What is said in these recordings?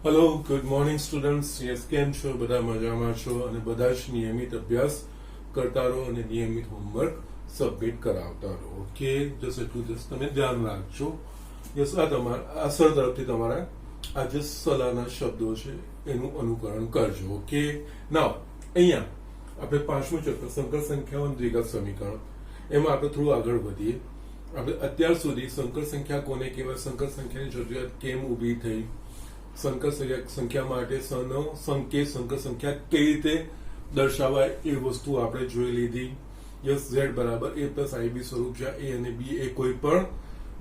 Hello, good morning students. Yes, કેમ છો? બધા મજામાં છો અને બધા જ નિયમિત અભ્યાસ કરતા રહો અને નિયમિત હોમવર્ક સબમિટ કરાવતા રહો. ઓકે, જસ એટલું જસ તમે ધ્યાન રાખજો. યસ, આ સર તરફથી તમારા આ જે સલાહના શબ્દો છે એનું અનુકરણ કરજો. ઓકે, નાવ અહીંયા આપણે પાંચમું ચેપ્ટર સંકર સંખ્યાઓ અને દ્વિઘાત સમીકરણ, એમાં આપણે થોડું આગળ વધીએ. આપણે અત્યાર સુધી સંકર સંખ્યા કોને કહેવાય, સંકર સંખ્યાની જરૂરિયાત કેમ ઊભી થઈ, સંકર સંખ્યા માટે સનો સંકેત સંકર સંખ્યા કઈ રીતે દર્શાવાય એ વસ્તુ આપણે જોઈ લીધી. યસ, ઝેડ બરાબર a પ્લસ IB સ્વરૂપ, જ્યાં a અને b એ કોઈ પણ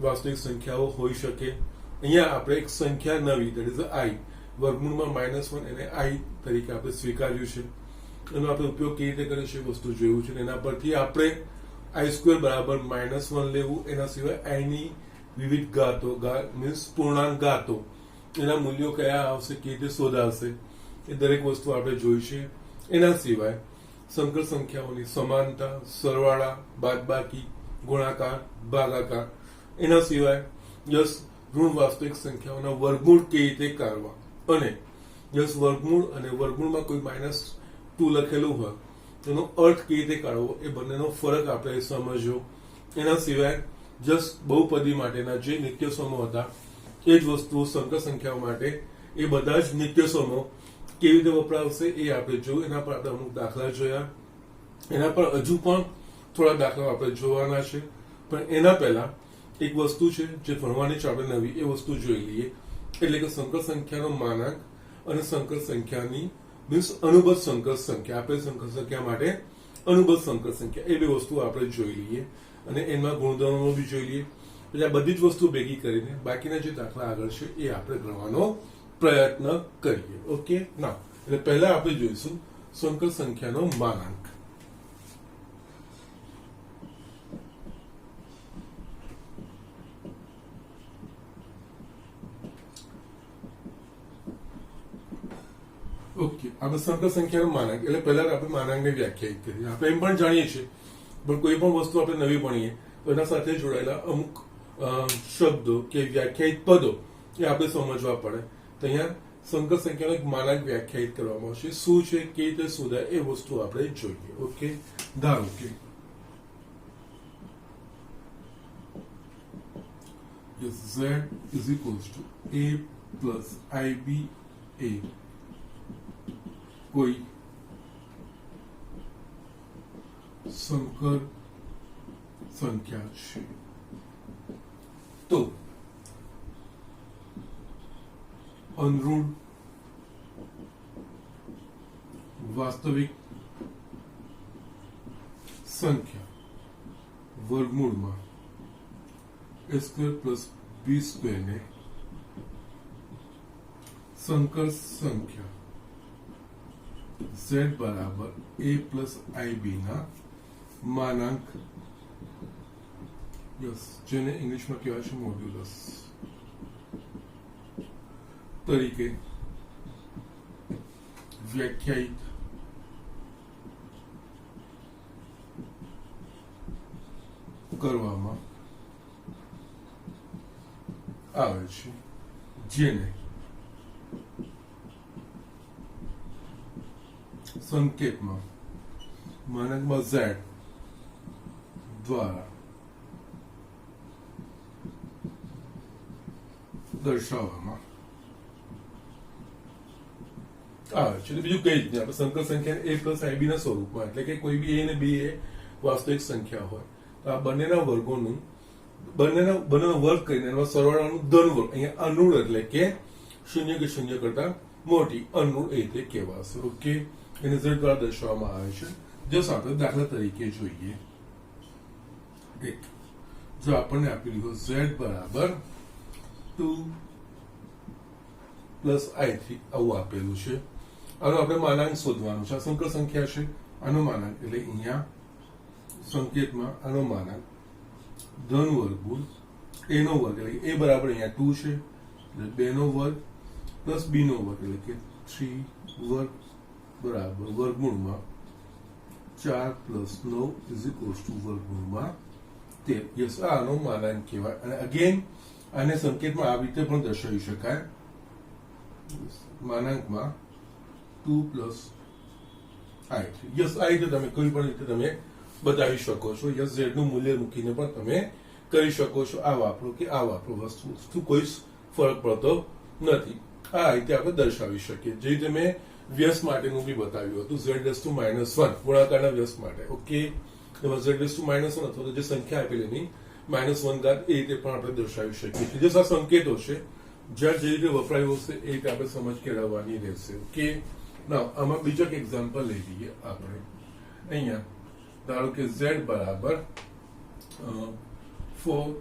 વાસ્તવિક સંખ્યાઓ હોઈ શકે. અહીંયા આપણે એક સંખ્યા નવી, દેટ ઇઝ i, વર્ગમૂળમાં -1 એને i તરીકે આપણે સ્વીકાર્યું છે. એનો આપણે ઉપયોગ કેવી રીતે કરીએ છીએ વસ્તુ જોયું છે. એના પરથી આપણે i² બરાબર -1 લેવું, એના સિવાય i ની વિવિધ ઘાતો, મીન્સ પૂર્ણાંક ઘાતો, એના મૂલ્યો કયા આવશે, કેવી રીતે શોધાશે, એ દરેક વસ્તુ આપણે જોઈ છે. એના સિવાય સંકર સંખ્યાઓની સમાનતા, સરવાળા, બાદબાકી, ગુણાકાર, ભાગાકાર. એના સિવાય યસ, ઋણ વાસ્તવિક સંખ્યાઓના વર્ગમૂળ કેવી રીતે કાઢવા, અને યસ વર્ગમૂળ અને વર્ગમૂળમાં કોઈ -2 લખેલું હોય તેનો અર્થ કેવી રીતે કાઢવો, એ બંનેનો ફરક આપણે સમજ્યો. એના સિવાય જસ્ટ બહુપદી માટેના જે નિત્યસમો હતા એ જ વસ્તુઓ સંકર સંખ્યાઓ માટે, એ બધા જ નિત્યસમો કેવી રીતે વપરાવશે એ આપણે જોયું. એના પર આપણે અમુક દાખલા જોયા. એના પર હજુ પણ થોડા દાખલા આપણે જોવાના છે, પણ એના પહેલા એક વસ્તુ છે જે ભણવાની છે આપણે નવી, એ વસ્તુ જોઈ લઈએ. એટલે કે સંકર સંખ્યાનો માનાંક અને સંકર સંખ્યાની મીન્સ અનુબદ્ધ સંકર સંખ્યા, આપણે સંકર સંખ્યા માટે અનુબદ્ધ સંકર સંખ્યા, એ બે વસ્તુ આપણે જોઈ લઈએ અને એમાં ગુણધર્મો બી જોઈ લઈએ. એટલે આ બધી જ વસ્તુ ભેગી કરીને બાકીના જે દાખલા આગળ છે એ આપણે ગણવાનો પ્રયત્ન કરીએ. ઓકે, ના એટલે પહેલા આપણે જોઈશું સંકર સંખ્યાનો માનાંક. ઓકે, આપણે સંકર સંખ્યાનો માનાંક એટલે પહેલા આપણે માનાંકને વ્યાખ્યાયિત કરીએ. આપણે એમ પણ જાણીએ છીએ, પણ કોઈ પણ વસ્તુ આપણે નવી ભણીએ તો એના સાથે જોડાયેલા અમુક શબ્દો કે વ્યાખ્યાયિત પદો એ આપણે સમજવા પડે. તો અહીંયા સંકર સંખ્યાનો એક માનાંક વ્યાખ્યાયિત કરવામાં આવશે. શું છે, કેવી રીતે શોધાય, એ વસ્તુ આપણે જોઈએ. ઓકે, ધારો કે z is equals to a plus IB a કોઈ સંકર સંખ્યા છે, તો અનઋણ વાસ્તવિક સંખ્યા વર્ગમૂળમાં a² પ્લસ b² ને સંકર સંખ્યા z બરાબર a પ્લસ IB ના માનાંક, યસ, જેને ઇંગ્લિશમાં કહેવાય છે મોડ્યુલસ, તરીકે વ્યાખ્યાયિત કરવામાં આવે છે, જેને સંકેતમાં માનાંકમાં z દ્વારા દર્શાવવામાં આવે છે. બીજું કઈ રીતે આપણે સંકર સંખ્યા a પ્લસ IB ના સ્વરૂપમાં, એટલે કે કોઈ બી a અને b એ વાસ્તવિક સંખ્યા હોય તો આ બંનેના વર્ગોનું બંનેનો વર્ગ કરીને એમાં સરવાળાનું ધન વર્ગ, અહીંયા અનુળ એટલે કે શૂન્ય કે શૂન્ય કરતા મોટી અનુળ એ રીતે કહેવાશે. ઓકે, એને z દ્વારા દર્શાવવામાં આવે છે. જસ આપણે દાખલા તરીકે જોઈએ. એક જો આપણને આપેલું હોય z બરાબર 2 પ્લસ I3, આવું આપેલું છે. આનો આપણે માનાંક શોધવાનું છે. આ સંકર સંખ્યા છે, આનો માનાંક એટલે અહીંયા સંકેતમાં આનો માનાંક ધન વર્ગમૂળ a નો વર્ગ, એટલે a બરાબર અહીંયા 2 છે એટલે 2 નો વર્ગ પ્લસ b નો વર્ગ એટલે કે 3 વર્ગ બરાબર વર્ગમૂળમાં 4 પ્લસ 9 ઇઝ ઇક્વલ્સ ટુ વર્ગમૂળમાં 13. યસ, આનો માનાંક કહેવાય. અને અગેન આને સંકેતમાં આ રીતે પણ દર્શાવી શકાય માનાંકમાં 2 + i3 યસ આ રીતે તમે કોઈ પણ રીતે તમે બતાવી શકો છો યસ z નું મૂલ્ય મૂકીને પણ તમે કરી શકો છો આ વાપરો કે આ વાપરો વસ્તુ કોઈ ફરક પડતો નથી આ રીતે આપણે દર્શાવી શકીએ જે રીતે મેં વ્યસ્ત માટેનું બી બતાવ્યું હતું z⁻1 ગુણાકારના વ્યસ્ત માટે ઓકે એમાં z⁻1 અથવા તો જે સંખ્યા આપેલી એની -1 ઘાત એ રીતે પણ આપણે દર્શાવી શકીએ છીએ જે આ સંકેતો છે જ્યાં જે રીતે વપરાયું હશે એ રીતે આપણે સમજ કેળવવાની રહેશે ઓકે નાઉ આમાં બીજો એક એક્ઝામ્પલ લઈ લઈએ આપણે અહીંયા ધારો કે z બરાબર 4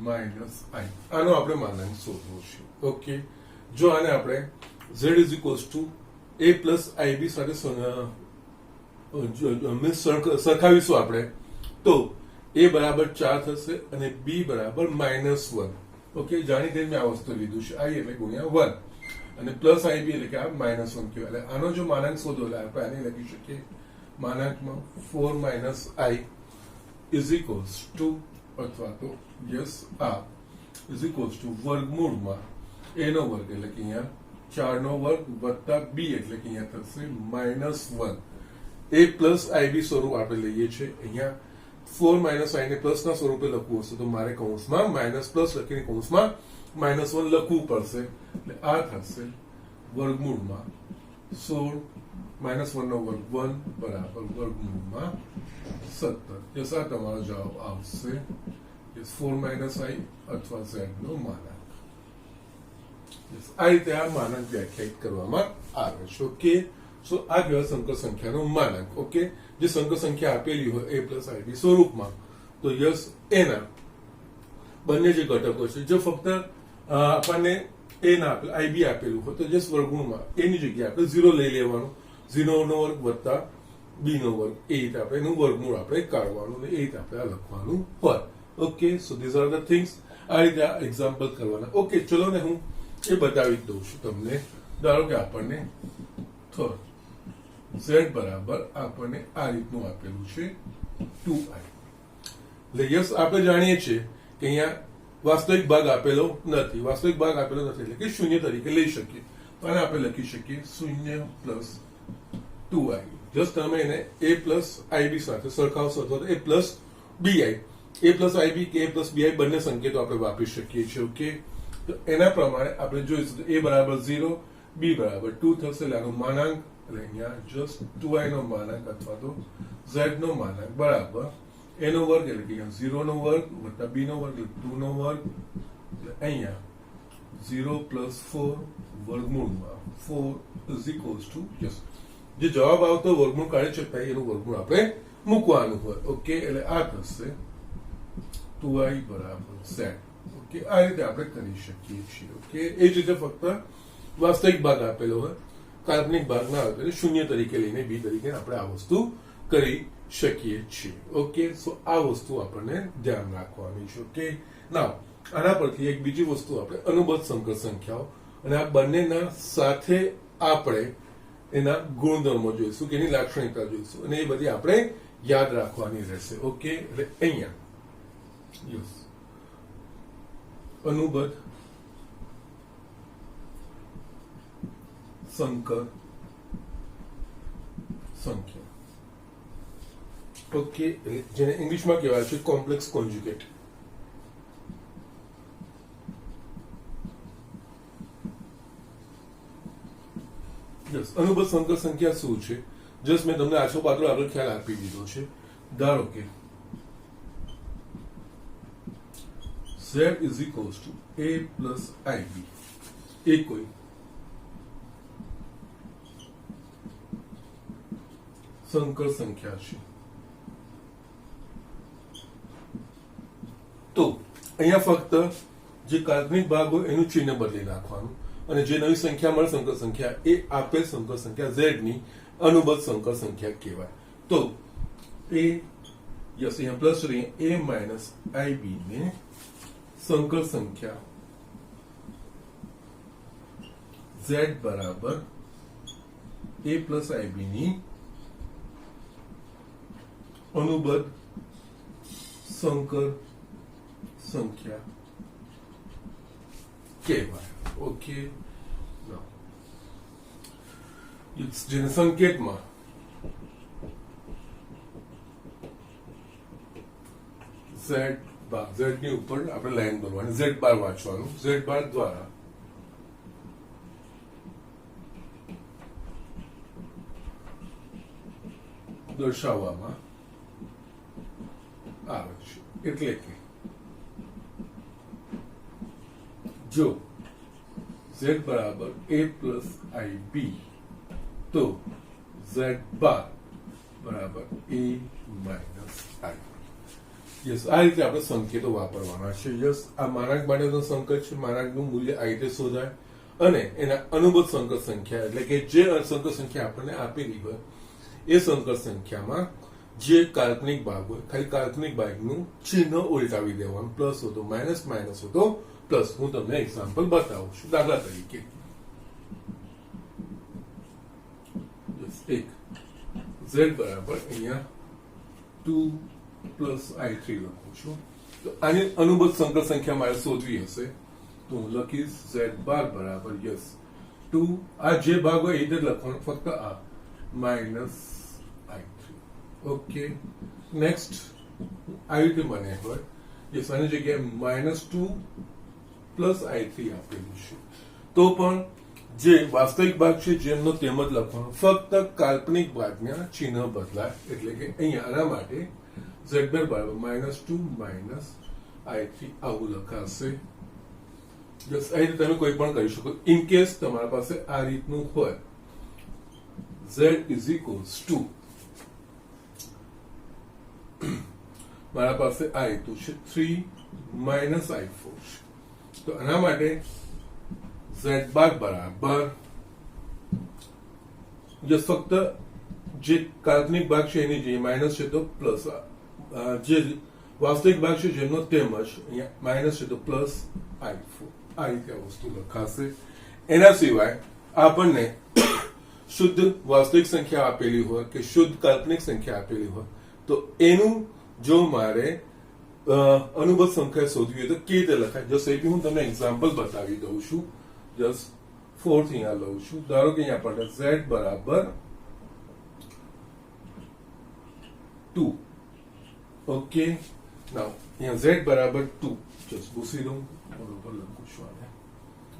- i આનો આપણે માનાંક શોધવો છે ઓકે જો આને આપણે z a + ib સાથે સરખાવીશું આપણે તો a બરાબર 4 થશે અને b બરાબર -1 ઓકે જાણી દઈએ મેં આ વસ્તુ લીધું છે i એટલે ગુણ્યા 1 અને પ્લસ ib એટલે કે આ -1 કહેવાય એટલે આનો જો માનાંક શોધો એટલે આપણે આને લખી શકીએ માનાંકમાં 4 - i ઇઝ ઇક્વલ્સ ટુ અથવા તો યસ આ ઇઝ ઇક્વલ્સ ટુ વર્ગમૂળમાં a નો વર્ગ એટલે કે અહીંયા 4 નો વર્ગ વત્તા b એટલે કે અહીંયા થશે -1 a પ્લસ ib સ્વરૂપ આપણે લઈએ છીએ અહીંયા 4 - i ને પ્લસ ના સ્વરૂપે લખવું હશે તો મારે કૌંસમાં માઇનસ પ્લસ લખીને કૌંસમાં -1 લખવું પડશે એટલે આ થશે વર્ગમૂળમાં 16 -1 નો વર્ગ 1 બરાબર વર્ગમૂળમાં 17 યસ આ તમારો જવાબ આવશે યસ 4 - i અથવા z નો માનાંક આ રીતે આ માનાંક વ્યાખ્યાયિત કરવામાં આવે છે ઓકે સો આ કહેવાય સંકર સંખ્યાનો માનાંક ઓકે જે સંકર સંખ્યા આપેલી હોય a + ib સ્વરૂપમાં તો યસ એના બંને જે ઘટકો છે જો ફક્ત આપણને a ના આપેલ ib આપેલું હોય તો જસ્ટ વર્ગમૂળમાં એની જગ્યાએ આપણે 0 લઈ લેવાનું 0 નો વર્ગ વત્તા b નો વર્ગ એ રીતે આપણે એનું વર્ગમૂળ આપણે કાઢવાનું અને એ રીતે આપણે આ લખવાનું હોય okay so these are the things આ રીતે આ એક્ઝામ્પલ કરવાના ઓકે ચલો ને હું એ બતાવી દઉં છું તમને ધારો કે આપણને z બરાબર આપણને આ રીતનું આપેલું છે 2i એટલે યસ આપણે જાણીએ છીએ કે અહીંયા વાસ્તવિક ભાગ આપેલો નથી એટલે કે શૂન્ય તરીકે લઈ શકીએ તો આને આપણે લખી શકીએ 0 + 2i જસ્ટ તમે એને a + ib સાથે સરખાવશો અથવા તો a + bi a + ib કે a + bi બંને સંકેતો આપણે વાપરી શકીએ છીએ ઓકે તો એના પ્રમાણે આપણે જોઈશું તો a બરાબર 0 b બરાબર 2 થશે એટલે આનો માનાંક એટલે અહીંયા જસ્ટ 2i નો માનાંક અથવા તો z નો માનાંક બરાબર a નો વર્ગ એટલે કે 0 નો વર્ગ વત્તા b નો વર્ગ એટલે 2 નો વર્ગ એટલે અહીંયા 0 + 4 વર્ગમૂળમાં 4 ઇઝ ઇક્વલ્સ ટુ યસ જે જવાબ આવતો વર્ગમૂળ કાઢી શકતા એનું વર્ગમૂળ આપણે મૂકવાનું હોય ઓકે એટલે આ થશે 2i બરાબર z ઓકે આ રીતે આપણે કરી શકીએ છીએ ઓકે એ જ રીતે ફક્ત વાસ્તવિક ભાગ આપેલો હોય કાલ્પનિક ભાગ ના આવે એટલે શૂન્ય તરીકે લઈને b તરીકે આપણે આ વસ્તુ કરી શકીએ છીએ ઓકે સો આ વસ્તુ આપણને ધ્યાન રાખવાની છે ઓકે નાઉ આના પરથી એક બીજી વસ્તુ આપણે અનુબદ્ધ સંકર સંખ્યાઓ અને આ બંનેના સાથે આપણે એના ગુણધર્મો જોઈશું કે એની લાક્ષણિકતા જોઈશું અને એ બધી આપણે યાદ રાખવાની રહેશે ઓકે એટલે અહીંયા યસ અનુબદ્ધ સંકર સંખ્યા ઓકે જેને ઇંગ્લિશમાં કહેવાય છે કોમ્પ્લેક્સ કોન્જ્યુગેટ યસ અનુબદ્ધ સંકર સંખ્યા શું છે જસ્ટ મેં તમને આછો પાતળો આગળ ખ્યાલ આપી દીધો છે ધારો કે z is equals to a plus ib એ કોઈ સંકર સંખ્યા છે તો અહીંયા ફક્ત જે કાલ્પનિક ભાગ હોય એનું ચિહ્ન બદલી નાખવાનું અને જે નવી સંખ્યા મળે સંકર સંખ્યા એ આપેલ સંકર સંખ્યા z ની અનુબદ્ધ સંકર સંખ્યા કહેવાય તો એ યસ અહીંયા પ્લસ a - ib ને સંકર સંખ્યા z બરાબર a + ib ની અનુબદ્ધ સંકર સંખ્યા કહેવાય ઓકે જેને સંકેતમાં ઝેડ બાર, ઝેડ ની ઉપર આપણે લાઈન દોરવાની, ઝેડ બાર વાંચવાનું, ઝેડ બાર દ્વારા દર્શાવવામાં આવે છે. એટલે કે જો z બરાબર a પ્લસ ib તો z બાર બરાબર a માઇનસ i. યસ, આ રીતે આપણે સંકેતો વાપરવાના છે. યસ, આ માનાંક માટેનો સંકેત છે, માનાંકનું મૂલ્ય આ રીતે શોધાય અને એના અનુબદ્ધ સંકર સંખ્યા એટલે કે જે સંકર સંખ્યા આપણને આપેલી હોય એ સંકર સંખ્યામાં જે કાલ્પનિક ભાગ હોય ખાલી કાલ્પનિક ભાગનું ચિહ્ન ઉલટાવી દેવાનું, પ્લસ હોય તો માઇનસ, માઇનસ હોય તો પ્લસ. હું તમને એક્ઝામ્પલ બતાવું છું. દાખલા તરીકે એક z બરાબર અહીંયા 2 પ્લસ i3 લખું છું. તો આની અનુબદ્ધ સંકર સંખ્યા મારે શોધવી હશે તો હું લખીશ z બાર બરાબર યસ 2, આ જે ભાગ હોય એ જ લખવાનો, ફક્ત આ માઇનસ i3. ઓકે, નેક્સ્ટ આવી રીતે મને હોય યસ, આની જગ્યાએ -2 પ્લસ i3 આપેલું છે તો પણ જે વાસ્તવિક ભાગ છે જેમનો તેમ જ લખવાનો, ફક્ત કાલ્પનિક ભાગના ચિહ્ન બદલાય. એટલે કે અહીંયા આના માટે z બરાબર -2 માઇનસ i3 આવું લખાશે. જસ્ટ આ રીતે તમે કોઈ પણ કરી શકો. ઇન કેસ તમારા પાસે આ રીતનું હોય z ઇઝ ઇક્વલ્સ ટુ મારા પાસે આ રીતનું છે 3 માઇનસ i4 છે. તો આના માટે z બાર બરાબર જે ફક્ત જે કાલ્પનિક ભાગ છે એની જે માઇનસ છે તો પ્લસ, જે વાસ્તવિક ભાગ છે જેમનો તેમજ અહીંયા માઇનસ છે તો પ્લસ i4. આ રીતે આ વસ્તુ લખાશે. એના સિવાય આપણને શુદ્ધ વાસ્તવિક સંખ્યા આપેલી હોય કે શુદ્ધ કાલ્પનિક સંખ્યા આપેલી હોય તો એનું જો મારે અનુબદ્ધ સંખ્યા શોધવી હોય તો કેવી રીતે લખાય, જસ્ટ એ હું તમને એક્ઝામ્પલ બતાવી દઉં છું. જસ્ટ 4th અહીંયા લઉં છું. ધારો કે અહીંયા આપણે z બરાબર 2. ઓકે, નાઉ અહીંયા z બરાબર 2 જસ્ટ ભૂસી દઉં, બરોબર લખું છું આને.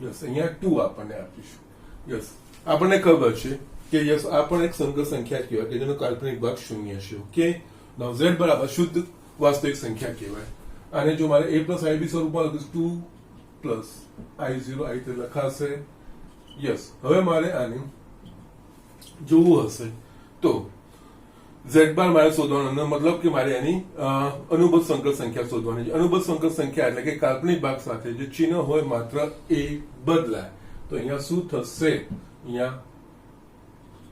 યસ, અહીંયા 2 આપણને આપીશું. યસ, આપણને ખબર છે કે યસ આ પણ એક સંકર સંખ્યા કહેવાય કે જેનો કાલ્પનિક ભાગ 0 છે. ઓકે, નાઉ z બરાબર શુદ્ધ વાસ્તવિક સંખ્યા કહેવાય. આને જો મારે a પ્લસ ib સ્વરૂપમાં લખીશ 2 પ્લસ i0 આ રીતે લખાશે. યસ, હવે મારે આને જોવું હશે તો z બાર મારે શોધવાનો, મતલબ કે મારે એની અનુબદ્ધ સંકર સંખ્યા શોધવાની છે. અનુબદ્ધ સંકર સંખ્યા એટલે કે કાલ્પનિક ભાગ સાથે જે ચિહ્ન હોય માત્ર એ બદલાય. તો અહીંયા શું થશે, અહીંયા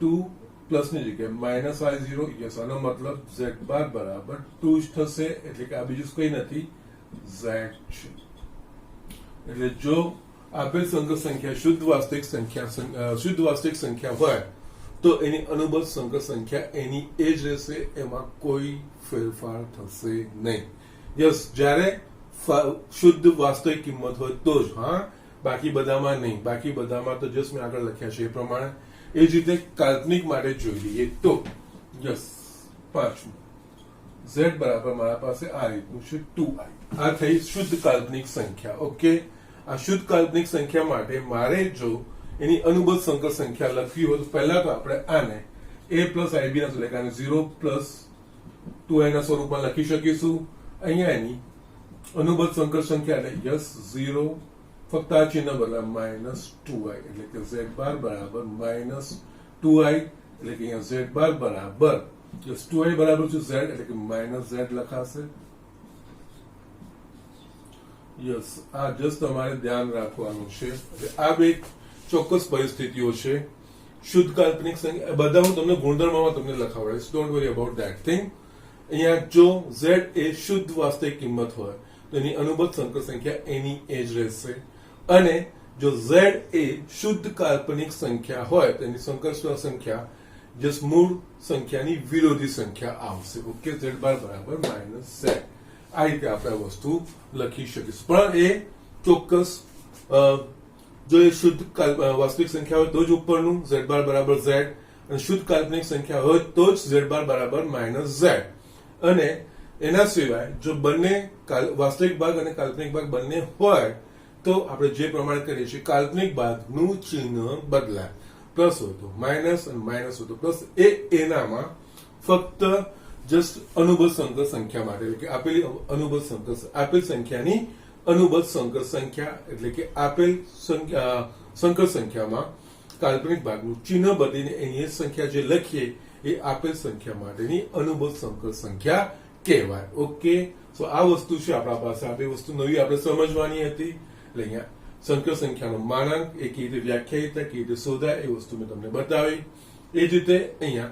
2 પ્લસ ની જગ્યાએ માઇનસ i0. યસ, આનો મતલબ z બાર બરાબર 2 જ થશે. એટલે કે આ બીજું કઈ નથી, z છે. એટલે જો આપેલ સંકર સંખ્યા શુદ્ધ વાસ્તવિક સંખ્યા હોય તો એની અનુબદ્ધ સંકર સંખ્યા એની એ જ રહેશે, એમાં કોઈ ફેરફાર થશે નહીં. યસ, જ્યારે શુદ્ધ વાસ્તવિક કિંમત હોય તો જ, હા, બાકી બધામાં નહીં. બાકી બધામાં તો જસ્ટ મેં આગળ લખ્યા છે એ પ્રમાણે. એ જ રીતે કાલ્પનિક માટે જોઈ લઈએ તો યસ, 5 z બરાબર મારા પાસે આ રીતનું છે 2i. આ થઈ શુદ્ધ કાલ્પનિક સંખ્યા. ઓકે, આ શુદ્ધ કાલ્પનિક સંખ્યા માટે મારે જો એની અનુબદ્ધ સંકર સંખ્યા લખવી હોય તો પહેલા તો આપણે આને a પ્લસ ib ના એટલે કે 0 પ્લસ 2i ના સ્વરૂપમાં લખી શકીશું. અહીંયા એની અનુબદ્ધ સંકર સંખ્યા એટલે યસ 0, ફક્ત આ ચિહ્ન બદલા -2i એટલે કે z બાર બરાબર -2i. એટલે કે અહીંયા z બાર બરાબર યસ 2i બરાબર છે z એટલે કે -z લખાશે. યસ, આ જસ્ટ તમારે ધ્યાન રાખવાનું છે. આ બે ચોક્કસ પરિસ્થિતિઓ છે. શુદ્ધ કાલ્પનિક સંખ્યા બધા હું તમને ગુણધર્મમાં તમને લખાવડાવીશ, don't worry about that thing. અહીંયા જો z એ શુદ્ધ વાસ્તવિક કિંમત હોય તો એની અનુબદ્ધ સંકર સંખ્યા એની એ જ રહેશે. અને જો z એ શુદ્ધ કાલ્પનિક સંખ્યા હોય તો એની સંકર સંખ્યા જસ્ટ મૂળ સંખ્યાની વિરોધી સંખ્યા આવશે. ઓકે, z બાર બરાબર -z. આ રીતે આપણે આ વસ્તુ લખી શકીશું. પણ એ ચોક્કસ જો એ શુદ્ધ વાસ્તવિક સંખ્યા હોય તો જ ઉપરનું z બાર બરાબર z, અને શુદ્ધ કાલ્પનિક સંખ્યા હોય તો જ z બાર બરાબર -z. અને એના સિવાય જો બંને વાસ્તવિક ભાગ અને કાલ્પનિક ભાગ બંને હોય તો આપણે જે પ્રમાણે કરીએ છીએ, કાલ્પનિક ભાગનું ચિહ્ન બદલાય, પ્લસ હોય તો માઇનસ અને માઇનસ હોય તો પ્લસ. એનામાં ફક્ત જસ્ટ અનુબદ્ધ સંકર સંખ્યા માટે, એટલે કે આપેલી અનુબદ્ધ આપેલ સંખ્યાની અનુબદ્ધ સંકર સંખ્યા, એટલે કે આપેલ સંકર સંખ્યામાં કાલ્પનિક ભાગનું ચિહ્ન બદલીને એની સંખ્યા જે લખીએ એ આપેલ સંખ્યા માટેની અનુબદ્ધ સંકર સંખ્યા કહેવાય. ઓકે, સો આ વસ્તુ છે આપણા પાસે. આ બે વસ્તુ નવી આપણે સમજવાની હતી. એટલે અહીંયા સંકર સંખ્યાનો માનાંક એ કેવી રીતે વ્યાખ્યાયિત થાય, કેવી રીતે શોધાય, એ વસ્તુ મેં તમને બતાવી. એ જ રીતે અહીંયા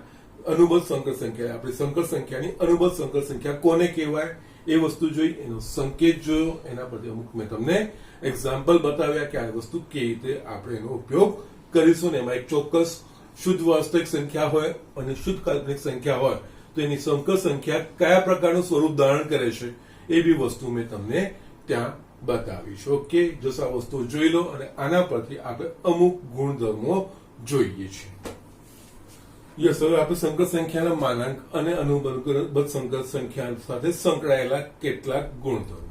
અનુબદ્ધ સંકર સંખ્યા, આપણે સંકર સંખ્યાની અનુબદ્ધ સંકર સંખ્યા કોને કહેવાય એ વસ્તુ જોઈ, એનો સંકેત જોયો, એના પરથી અમુક મેં તમને એક્ઝામ્પલ બતાવ્યા કે આ વસ્તુ કેવી રીતે આપણે એનો ઉપયોગ કરીશું. ને એમાં એક ચોક્કસ શુદ્ધ વાસ્તવિક સંખ્યા હોય અને શુદ્ધ કાલ્પનિક સંખ્યા હોય તો એની સંકર સંખ્યા કયા પ્રકારનું સ્વરૂપ ધારણ કરે છે એ બી વસ્તુ મેં તમને ત્યાં બતાવીશ. ઓકે, જસ આ વસ્તુ જોઈ લો અને આના પરથી આપણે અમુક ગુણધર્મો જોઈએ છીએ. યસ, હવે આપણે સંકર સંખ્યાના માનાંક અને અનુબદ્ધ સંકર સંખ્યા સાથે સંકળાયેલા કેટલાક ગુણધર્મો.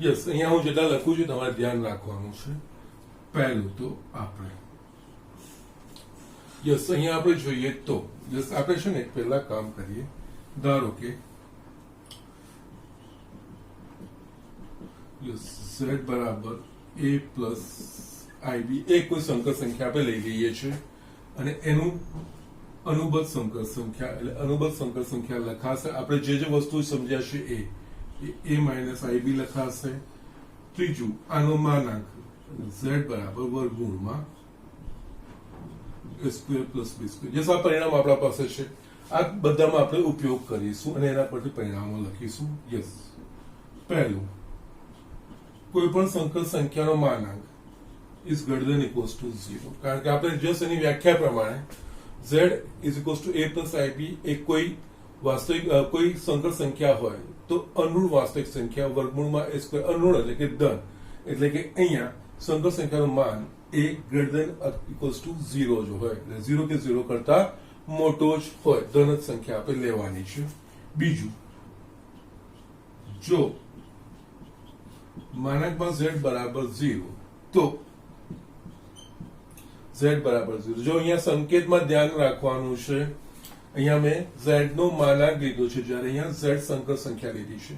યસ, અહીંયા હું જેટલા લખું છું તમારે ધ્યાન રાખવાનું છે. પહેલું તો આપણે યસ અહીંયા આપણે જોઈએ તો યસ આપણે છે ને પહેલા કામ કરીએ. ધારો કે યસ z બરાબર a પ્લસ ib એ કોઈ સંકર સંખ્યા આપણે લઈ લઈએ છીએ અને એનું અનુબદ્ધ સંકર સંખ્યા, એટલે અનુબદ્ધ સંકર સંખ્યા લખાશે. આપણે જે જે વસ્તુ સમજ્યા છે એ a માઇનસ ib લખાશે. ત્રીજું આનો માનાંક z બરાબર વર્ગમૂળમાં a square plus b square. જે આ પરિણામ આપણા પાસે છે આ બધામાં આપણે ઉપયોગ કરીશું અને એના પરથી પરિણામો લખીશું. યસ, પહેલું કોઈ પણ સંકર સંખ્યાનો માનાંક is greater than equals to 0, કારણ કે આપણે જસ્ટ એની વ્યાખ્યા પ્રમાણે z is equals to a plus ib એ કોઈ વાસ્તવિક કોઈ સંકર સંખ્યા હોય તો અનુરૂઢ વાસ્તવિક સંખ્યા વર્ગમૂળમાં a સ્ક્વેર અનુરૂઢ એટલે કે ધન, એટલે કે અહીંયા સંકર સંખ્યાનું માન a greater than equals to 0 જો હોય, એટલે 0 કે 0 કરતા મોટો જ હોય, ધન જ સંખ્યા આપણે લેવાની છે. બીજું, જો માનાંકમાં z બરાબર 0 તો z બરાબર 0, જો અહીંયા સંકેતમાં ધ્યાન રાખવાનું છે. અહીંયા મેં z નો માનાંક લીધો છે, જ્યારે અહીંયા z સંકર સંખ્યા લીધી છે.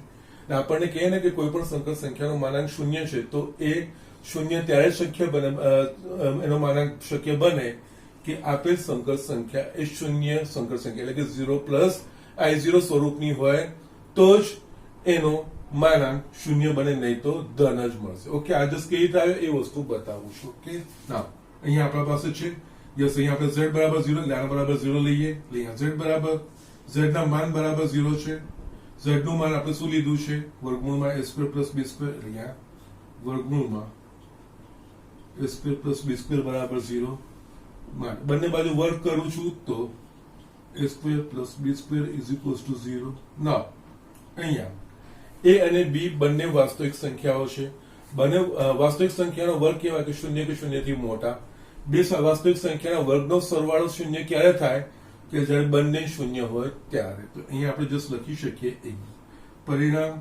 આપણને કહે ને કે કોઈ પણ સંકર સંખ્યાનો માનાંક 0 છે તો એ 0 ત્યારે શક્ય બને, એનો માનાંક શક્ય બને કે આપેલ સંકર સંખ્યા એ 0 સંકર સંખ્યા એટલે કે 0 પ્લસ i0 સ્વરૂપની હોય તો જ એનો માનાંક 0 બને, નહીં તો ધન જ મળશે. ઓકે, આ જસ્ટ કેવી રીતે આવ્યો એ વસ્તુ બતાવું છું. ઓકે, ના અહીંયા આપણા પાસે છે યસ, અહીંયા આપણે z બરાબર 0 એટલે આના બરાબર 0 લઈએ. અહીંયા z બરાબર z ના માન બરાબર 0 છે. z નું માન આપણે શું લીધું છે? વર્ગમૂળમાં a square plus b square. અહીંયા વર્ગમૂળમાં a square plus b square બરાબર 0. બંને બાજુ વર્ગ કરું છું તો a square plus b square is equals to 0. ના, અહીંયા a અને b બંને વાસ્તવિક સંખ્યાઓ છે. બંને વાસ્તવિક સંખ્યાનો વર્ગ કેવાય કે 0 કે 0 થી મોટા. બે વાસ્તવિક સંખ્યાના વર્ગનો સરવાળો 0 ક્યારે થાય કે જ્યારે બંને 0 હોય ત્યારે. તો અહીંયા આપણે જસ્ટ લખી શકીએ પરિણામ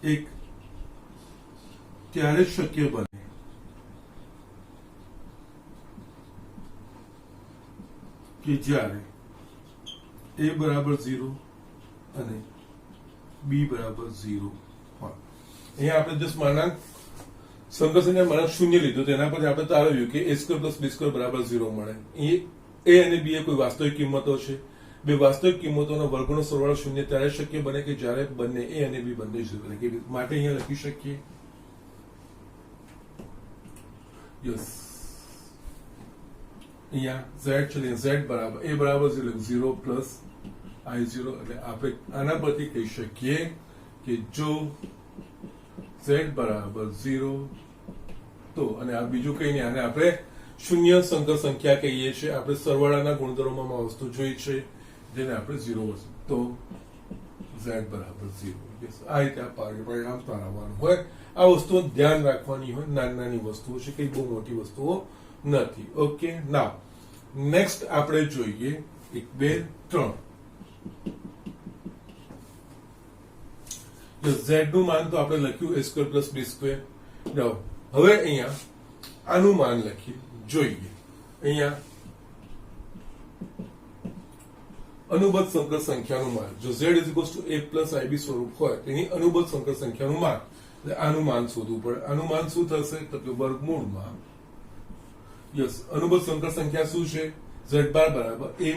એક ત્યારે જ શક્ય બને કે જ્યારે a બરાબર 0 અને b બરાબર 0 હોય. અહીંયા આપણે જસ્ટ માનાંક સંકર સંખ્યા માનાંક 0 લીધો, તેના પરથી આપણે તારવ્યું કે a square plus b square બરાબર 0 મળે. એ અને b એ કોઈ વાસ્તવિક કિંમતો છે. બે વાસ્તવિક કિંમતોના વર્ગનો સરવાળો શૂન્ય ત્યારે શક્ય બને કે જ્યારે બંને a અને b બંને 0 બને કે માટે અહીંયા લખી શકીએ યસ અહીંયા z છે z બરાબર a બરાબર 0 પ્લસ i0 એટલે આપણે આના પરથી કહી શકીએ કે જો z બરાબર 0 તો અને આ બીજું કઈ નહીં આને આપણે શૂન્ય સંકર સંખ્યા કહીએ છીએ આપણે સરવાળાના ગુણધર્મોમાં વસ્તુ જોઈ છે જેને આપણે 0 તો z બરાબર 0 યસ આ રીતે આ પરિણામ તારવવાનું હોય આ વસ્તુઓ ધ્યાન રાખવાની હોય નાની નાની વસ્તુઓ છે કઈ બહુ મોટી વસ્તુઓ નથી ઓકે નાઉ નેક્સ્ટ આપણે જોઈએ 1 2 3 z નું માન તો આપણે લખ્યું a² + b². હવે અહીંયા આનું માન લખી જોઈએ અહીંયા અનુબદ્ધ સંકર સંખ્યાનું માન જો z a + ib સ્વરૂપ હોય તેની અનુબદ્ધ સંકર સંખ્યાનું માન એટલે આનું માન શોધવું પડે આનું માન શું થશે તો કે વર્ગમૂળમાં યસ અનુબદ્ધ સંકર સંખ્યા શું છે z બાર બરાબર a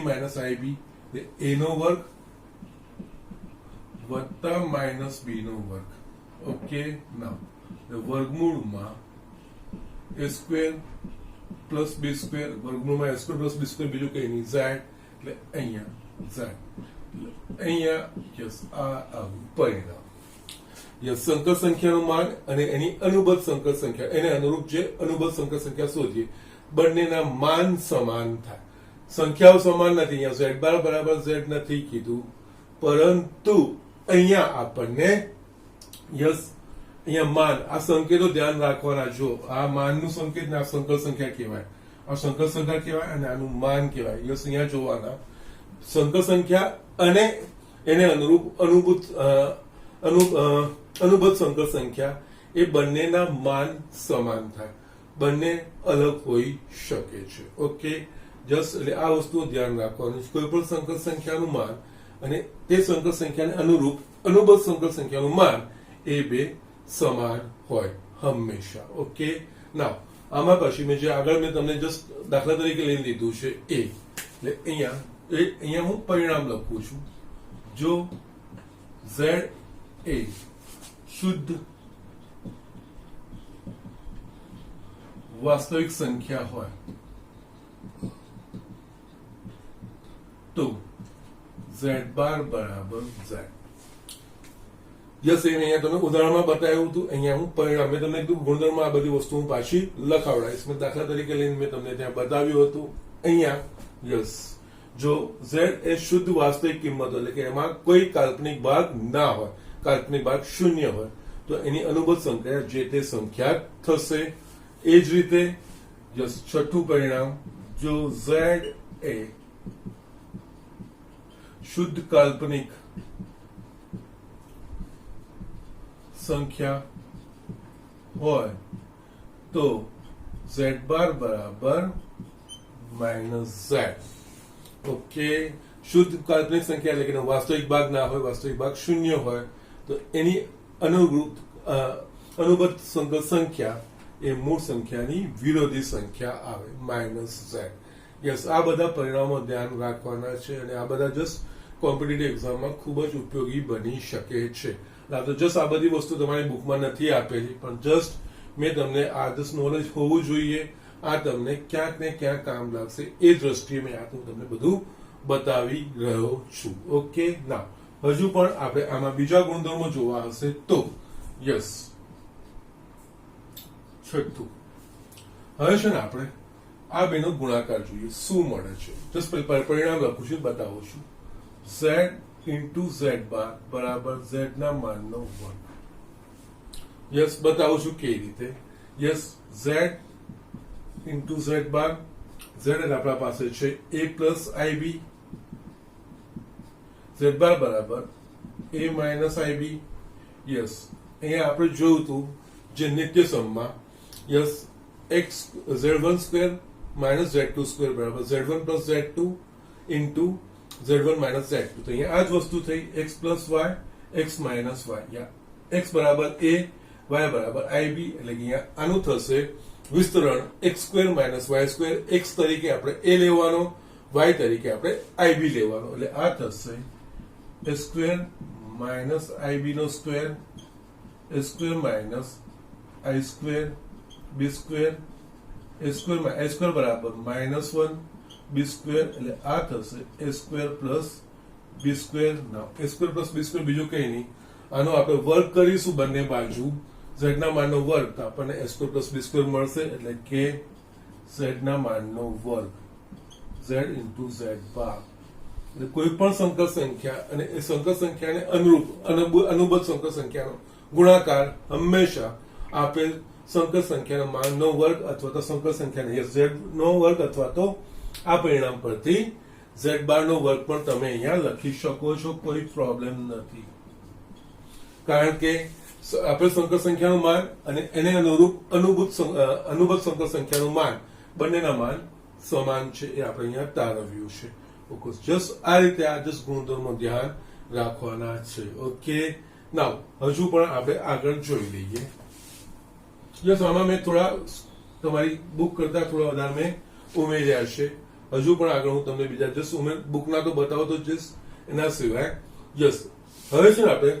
- ib a નો વર્ગ વત્તા માઇનસ b નો વર્ગ ઓકે નાઉ વર્ગમૂળમાં a² + b² વર્ગમૂળમાં a² + b² બીજું કઈ નહીં z એટલે અહીંયા z અહીંયા યસ આ પરિણામ યસ સંકર સંખ્યાનું માન અને એની અનુબદ્ધ સંકર સંખ્યા એને અનુરૂપ જે અનુબદ્ધ સંકર સંખ્યા શોધીએ બંનેના માન સમાન થાય સંખ્યાઓ સમાન નથી અહીંયા z બાર બરાબર z નથી કીધું પરંતુ અહીંયા આપણને યસ અહીંયા માન આ સંકેતો ધ્યાન રાખવાના જો આ માનનું સંકેત ને આ સંકર સંખ્યા કહેવાય આ સંકર સંખ્યા કહેવાય અને આનું માન કહેવાય યસ અહીંયા જોવાના સંકર સંખ્યા અને એને અનુરૂપ અનુબદ્ધ સંકર સંખ્યા એ બંનેના માન સમાન થાય બંને અલગ હોઈ શકે છે ઓકે જસ્ટ એટલે આ વસ્તુઓ ધ્યાન રાખવાનું કોઈ પણ સંકર સંખ્યાનું માન અને તે સંકર સંખ્યાને અનુરૂપ અનુબદ્ધ સંકર સંખ્યાનું માન એ બે સમાન હોય હંમેશા ઓકે નાઉ આમાં પછી મેં જે આગળ મેં તમને જસ્ટ દાખલા તરીકે લઈ લીધું છે એ એટલે અહીંયા હું પરિણામ લખું છું જો z એ શુદ્ધ વાસ્તવિક સંખ્યા હોય તો z બાર બરાબર z યસ અહીંયા તમે ઉદાહરણમાં બતાવ્યું હતું અહીંયા હું પરિણામ મેં તમને કીધું ગુણધર્મમાં આ બધી વસ્તુ હું પાછી લખાવડાવીશ મેં દાખલા તરીકે લઈને મેં તમને ત્યાં બતાવ્યું હતું અહીંયા યસ જો z એ શુદ્ધ વાસ્તવિક કિંમત એટલે કે એમાં કોઈ કાલ્પનિક ભાગ ના હોય કાલ્પનિક ભાગ શૂન્ય હોય તો એની અનુબદ્ધ સંખ્યા જે તે સંખ્યા થશે એ જ રીતે યસ છઠ્ઠું પરિણામ જો z એ શુદ્ધ કાલ્પનિક સંખ્યા હોય તો z બાર બરાબર -z ઓકે શુદ્ધ કાલ્પનિક સંખ્યા એટલે કે વાસ્તવિક ભાગ ના હોય વાસ્તવિક ભાગ શૂન્ય હોય તો એની અનુબદ્ધ સંકર સંખ્યા એ મૂળ સંખ્યાની વિરોધી સંખ્યા આવે -z યસ આ બધા પરિણામો ધ્યાન રાખવાના છે અને આ બધા જસ્ટ કોમ્પિટિટિવ એક્ઝામમાં ખૂબ જ ઉપયોગી બની શકે છે તો જસ્ટ આ બધી વસ્તુ તમારી બુકમાં નથી આપેલી પણ જસ્ટ મેં તમને આ જસ્ટ નોલેજ હોવું જોઈએ આ તમને ક્યાંક ને ક્યાંક કામ લાગશે એ દ્રષ્ટિએ મેં આ તમને બધું બતાવી રહ્યો છું ઓકે ના હજુ પણ આપણે આમાં બીજા ગુણધર્મો જોવા હશે તો યસ છઠ્ઠું હવે છે ને આપણે આ બેનો ગુણાકાર જોઈએ શું મળે છે જસ્ટ પરિણામ લખું છું બતાવું છું z into z બાર બરાબર z ના માનનો વર્ગ યસ બતાવું છું કેવી રીતે યસ z into z બાર z એટલે આપણા પાસે છે a + ib z બાર બરાબર a - ib યસ અહીંયા આપણે જોયું હતું જે નિત્ય સમમાં યસ x z1² - z2² બરાબર z1 + z2 into z1 - z2 તો અહીંયા આ જ વસ્તુ થઈ x + y x - y યા x બરાબર a y બરાબર ib એટલે કે અહીંયા આનું થશે વિસ્તરણ x² - y² x તરીકે આપણે a લેવાનો વાય તરીકે આપણે આઈબી લેવાનો, એટલે આ થશે એ સ્ક્વેર માઇનસ આઈબી નો square a square minus i square b square a square બરાબર -1 બી સ્ક્વેર, એટલે આ થશે a square plus b square. ના, a square plus b square બીજું કઈ નહીં, આનો આપણે વર્ગ કરીશું બંને બાજુ, z ના માનનો વર્ગ, તો આપણને એ સ્ક્વેર પ્લસ બી સ્ક્વેર મળશે, એટલે કે z ના માનનો વર્ગ z ઇન્ટુ z બાર. એટલે કોઈ પણ સંકર સંખ્યા અને એ સંકર સંખ્યાને અનુબદ્ધ સંકર સંખ્યાનો ગુણાકાર હંમેશા આપેલ સંકર સંખ્યાના માનનો વર્ગ અથવા તો સંકર સંખ્યાને z નો વર્ગ અથવા તો આ પરિણામ પરથી z બાર નો વર્ગ પણ તમે અહીંયા લખી શકો છો, કોઈ પ્રોબ્લેમ નથી. કારણ કે આપેલ સંકર સંખ્યાનું માન અને એને અનુબદ્ધ સંકર સંખ્યાનું માન બંનેના માન સમાન છે, એ આપણે અહીંયા તારવ્યું છે. જસ્ટ આ રીતે આ જસ્ટ ગુણધર્મો ધ્યાન રાખવાના છે. ઓકે, નાવ હજુ પણ આપણે આગળ જોઈ લઈએ. જસ્ટ આમાં મેં થોડા તમારી બુક કરતા થોડા વધારે મેં ઉમેર્યા છે. હજુ પણ આગળ હું તમને બીજા જસ્ટ બુકના તો બતાવો તો જસ્ટ એના સિવાય જસ્ટ હવે છે ને આપણે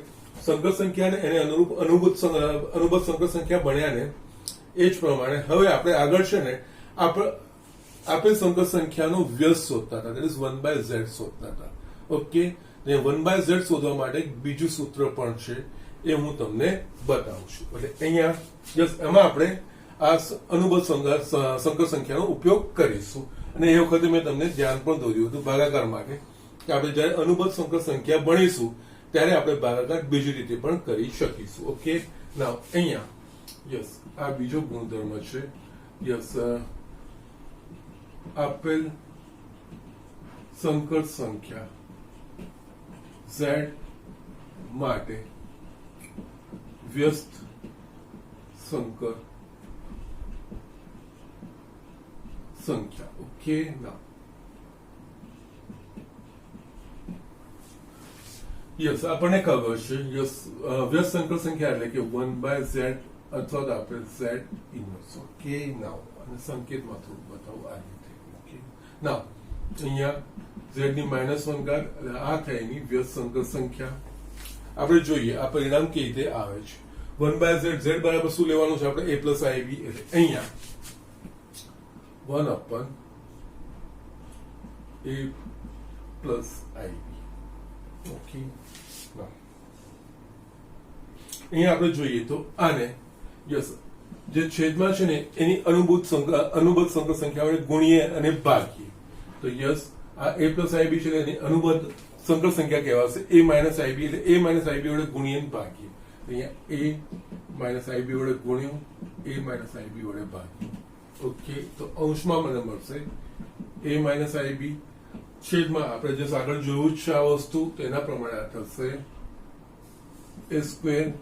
સંકર સંખ્યા એને અનુબદ્ધ સંકર સંખ્યા ભણ્યા ને એ જ પ્રમાણે હવે આપણે આગળ છે ને આપેલ સંકર સંખ્યાનો વ્યસ્ત શોધતા હતા, દેટ ઇઝ 1/z શોધતા હતા. ઓકે, 1/z શોધવા માટે એક બીજું સૂત્ર પણ છે, એ હું તમને બતાવું છું. એટલે અહીંયા જસ્ટ એમાં આપણે આ અનુબદ્ધ સંકર સંખ્યાનો ઉપયોગ કરીશું. અને એ વખતે મેં તમને ધ્યાન પણ દોર્યું હતું ભાગાકાર માટે, કે આપણે જયારે અનુબદ્ધ સંકર સંખ્યા ભણીશું ત્યારે આપણે ભાગાકાર બીજી રીતે પણ કરી શકીશું. ઓકે, નાવ અહીંયા યસ આ બીજો ગુણધર્મ છે. યસ, આપેલ સંકર સંખ્યા z માટે વ્યસ્ત સંકર સંખ્યા. ઓકે, ના યસ આપણને ખબર છે યસ વ્યસ્ત સંકર સંખ્યા એટલે કે 1/z અથવા તો આપણે z ઇન્વર્સ. ઓકે, નાવ અને સંકેતમાં થોડું બતાવું આ રીતે. ઓકે, નાવ અહીંયા z ની -1 ઘાત એટલે આ થાય એની વ્યસ્ત સંકર સંખ્યા. આપણે જોઈએ આ પરિણામ કેવી રીતે આવે છે. 1/z z બરાબર શું લેવાનું છે આપણે a + ib, એટલે અહીંયા 1/a + ib. ઓકે, અહીંયા આપણે જોઈએ તો આને યસ જે છેદમાં છે ને એની અનુબદ્ધ સંકર સંખ્યા વડે ગુણીએ અને ભાગીએ તો યસ આ a + ib છે એની અનુબદ્ધ સંકર સંખ્યા કહેવાશે a - ib, એટલે a - ib વડે ગુણીએ અને ભાગીએ. અહીંયા a - ib વડે ગુણ્યું, a - ib વડે ભાગ્યું. ઓકે, તો અંશમાં મને મળશે a - ib, છેદમાં આપણે જે આગળ જોયું છે આ વસ્તુ તેના પ્રમાણે આ થશે a²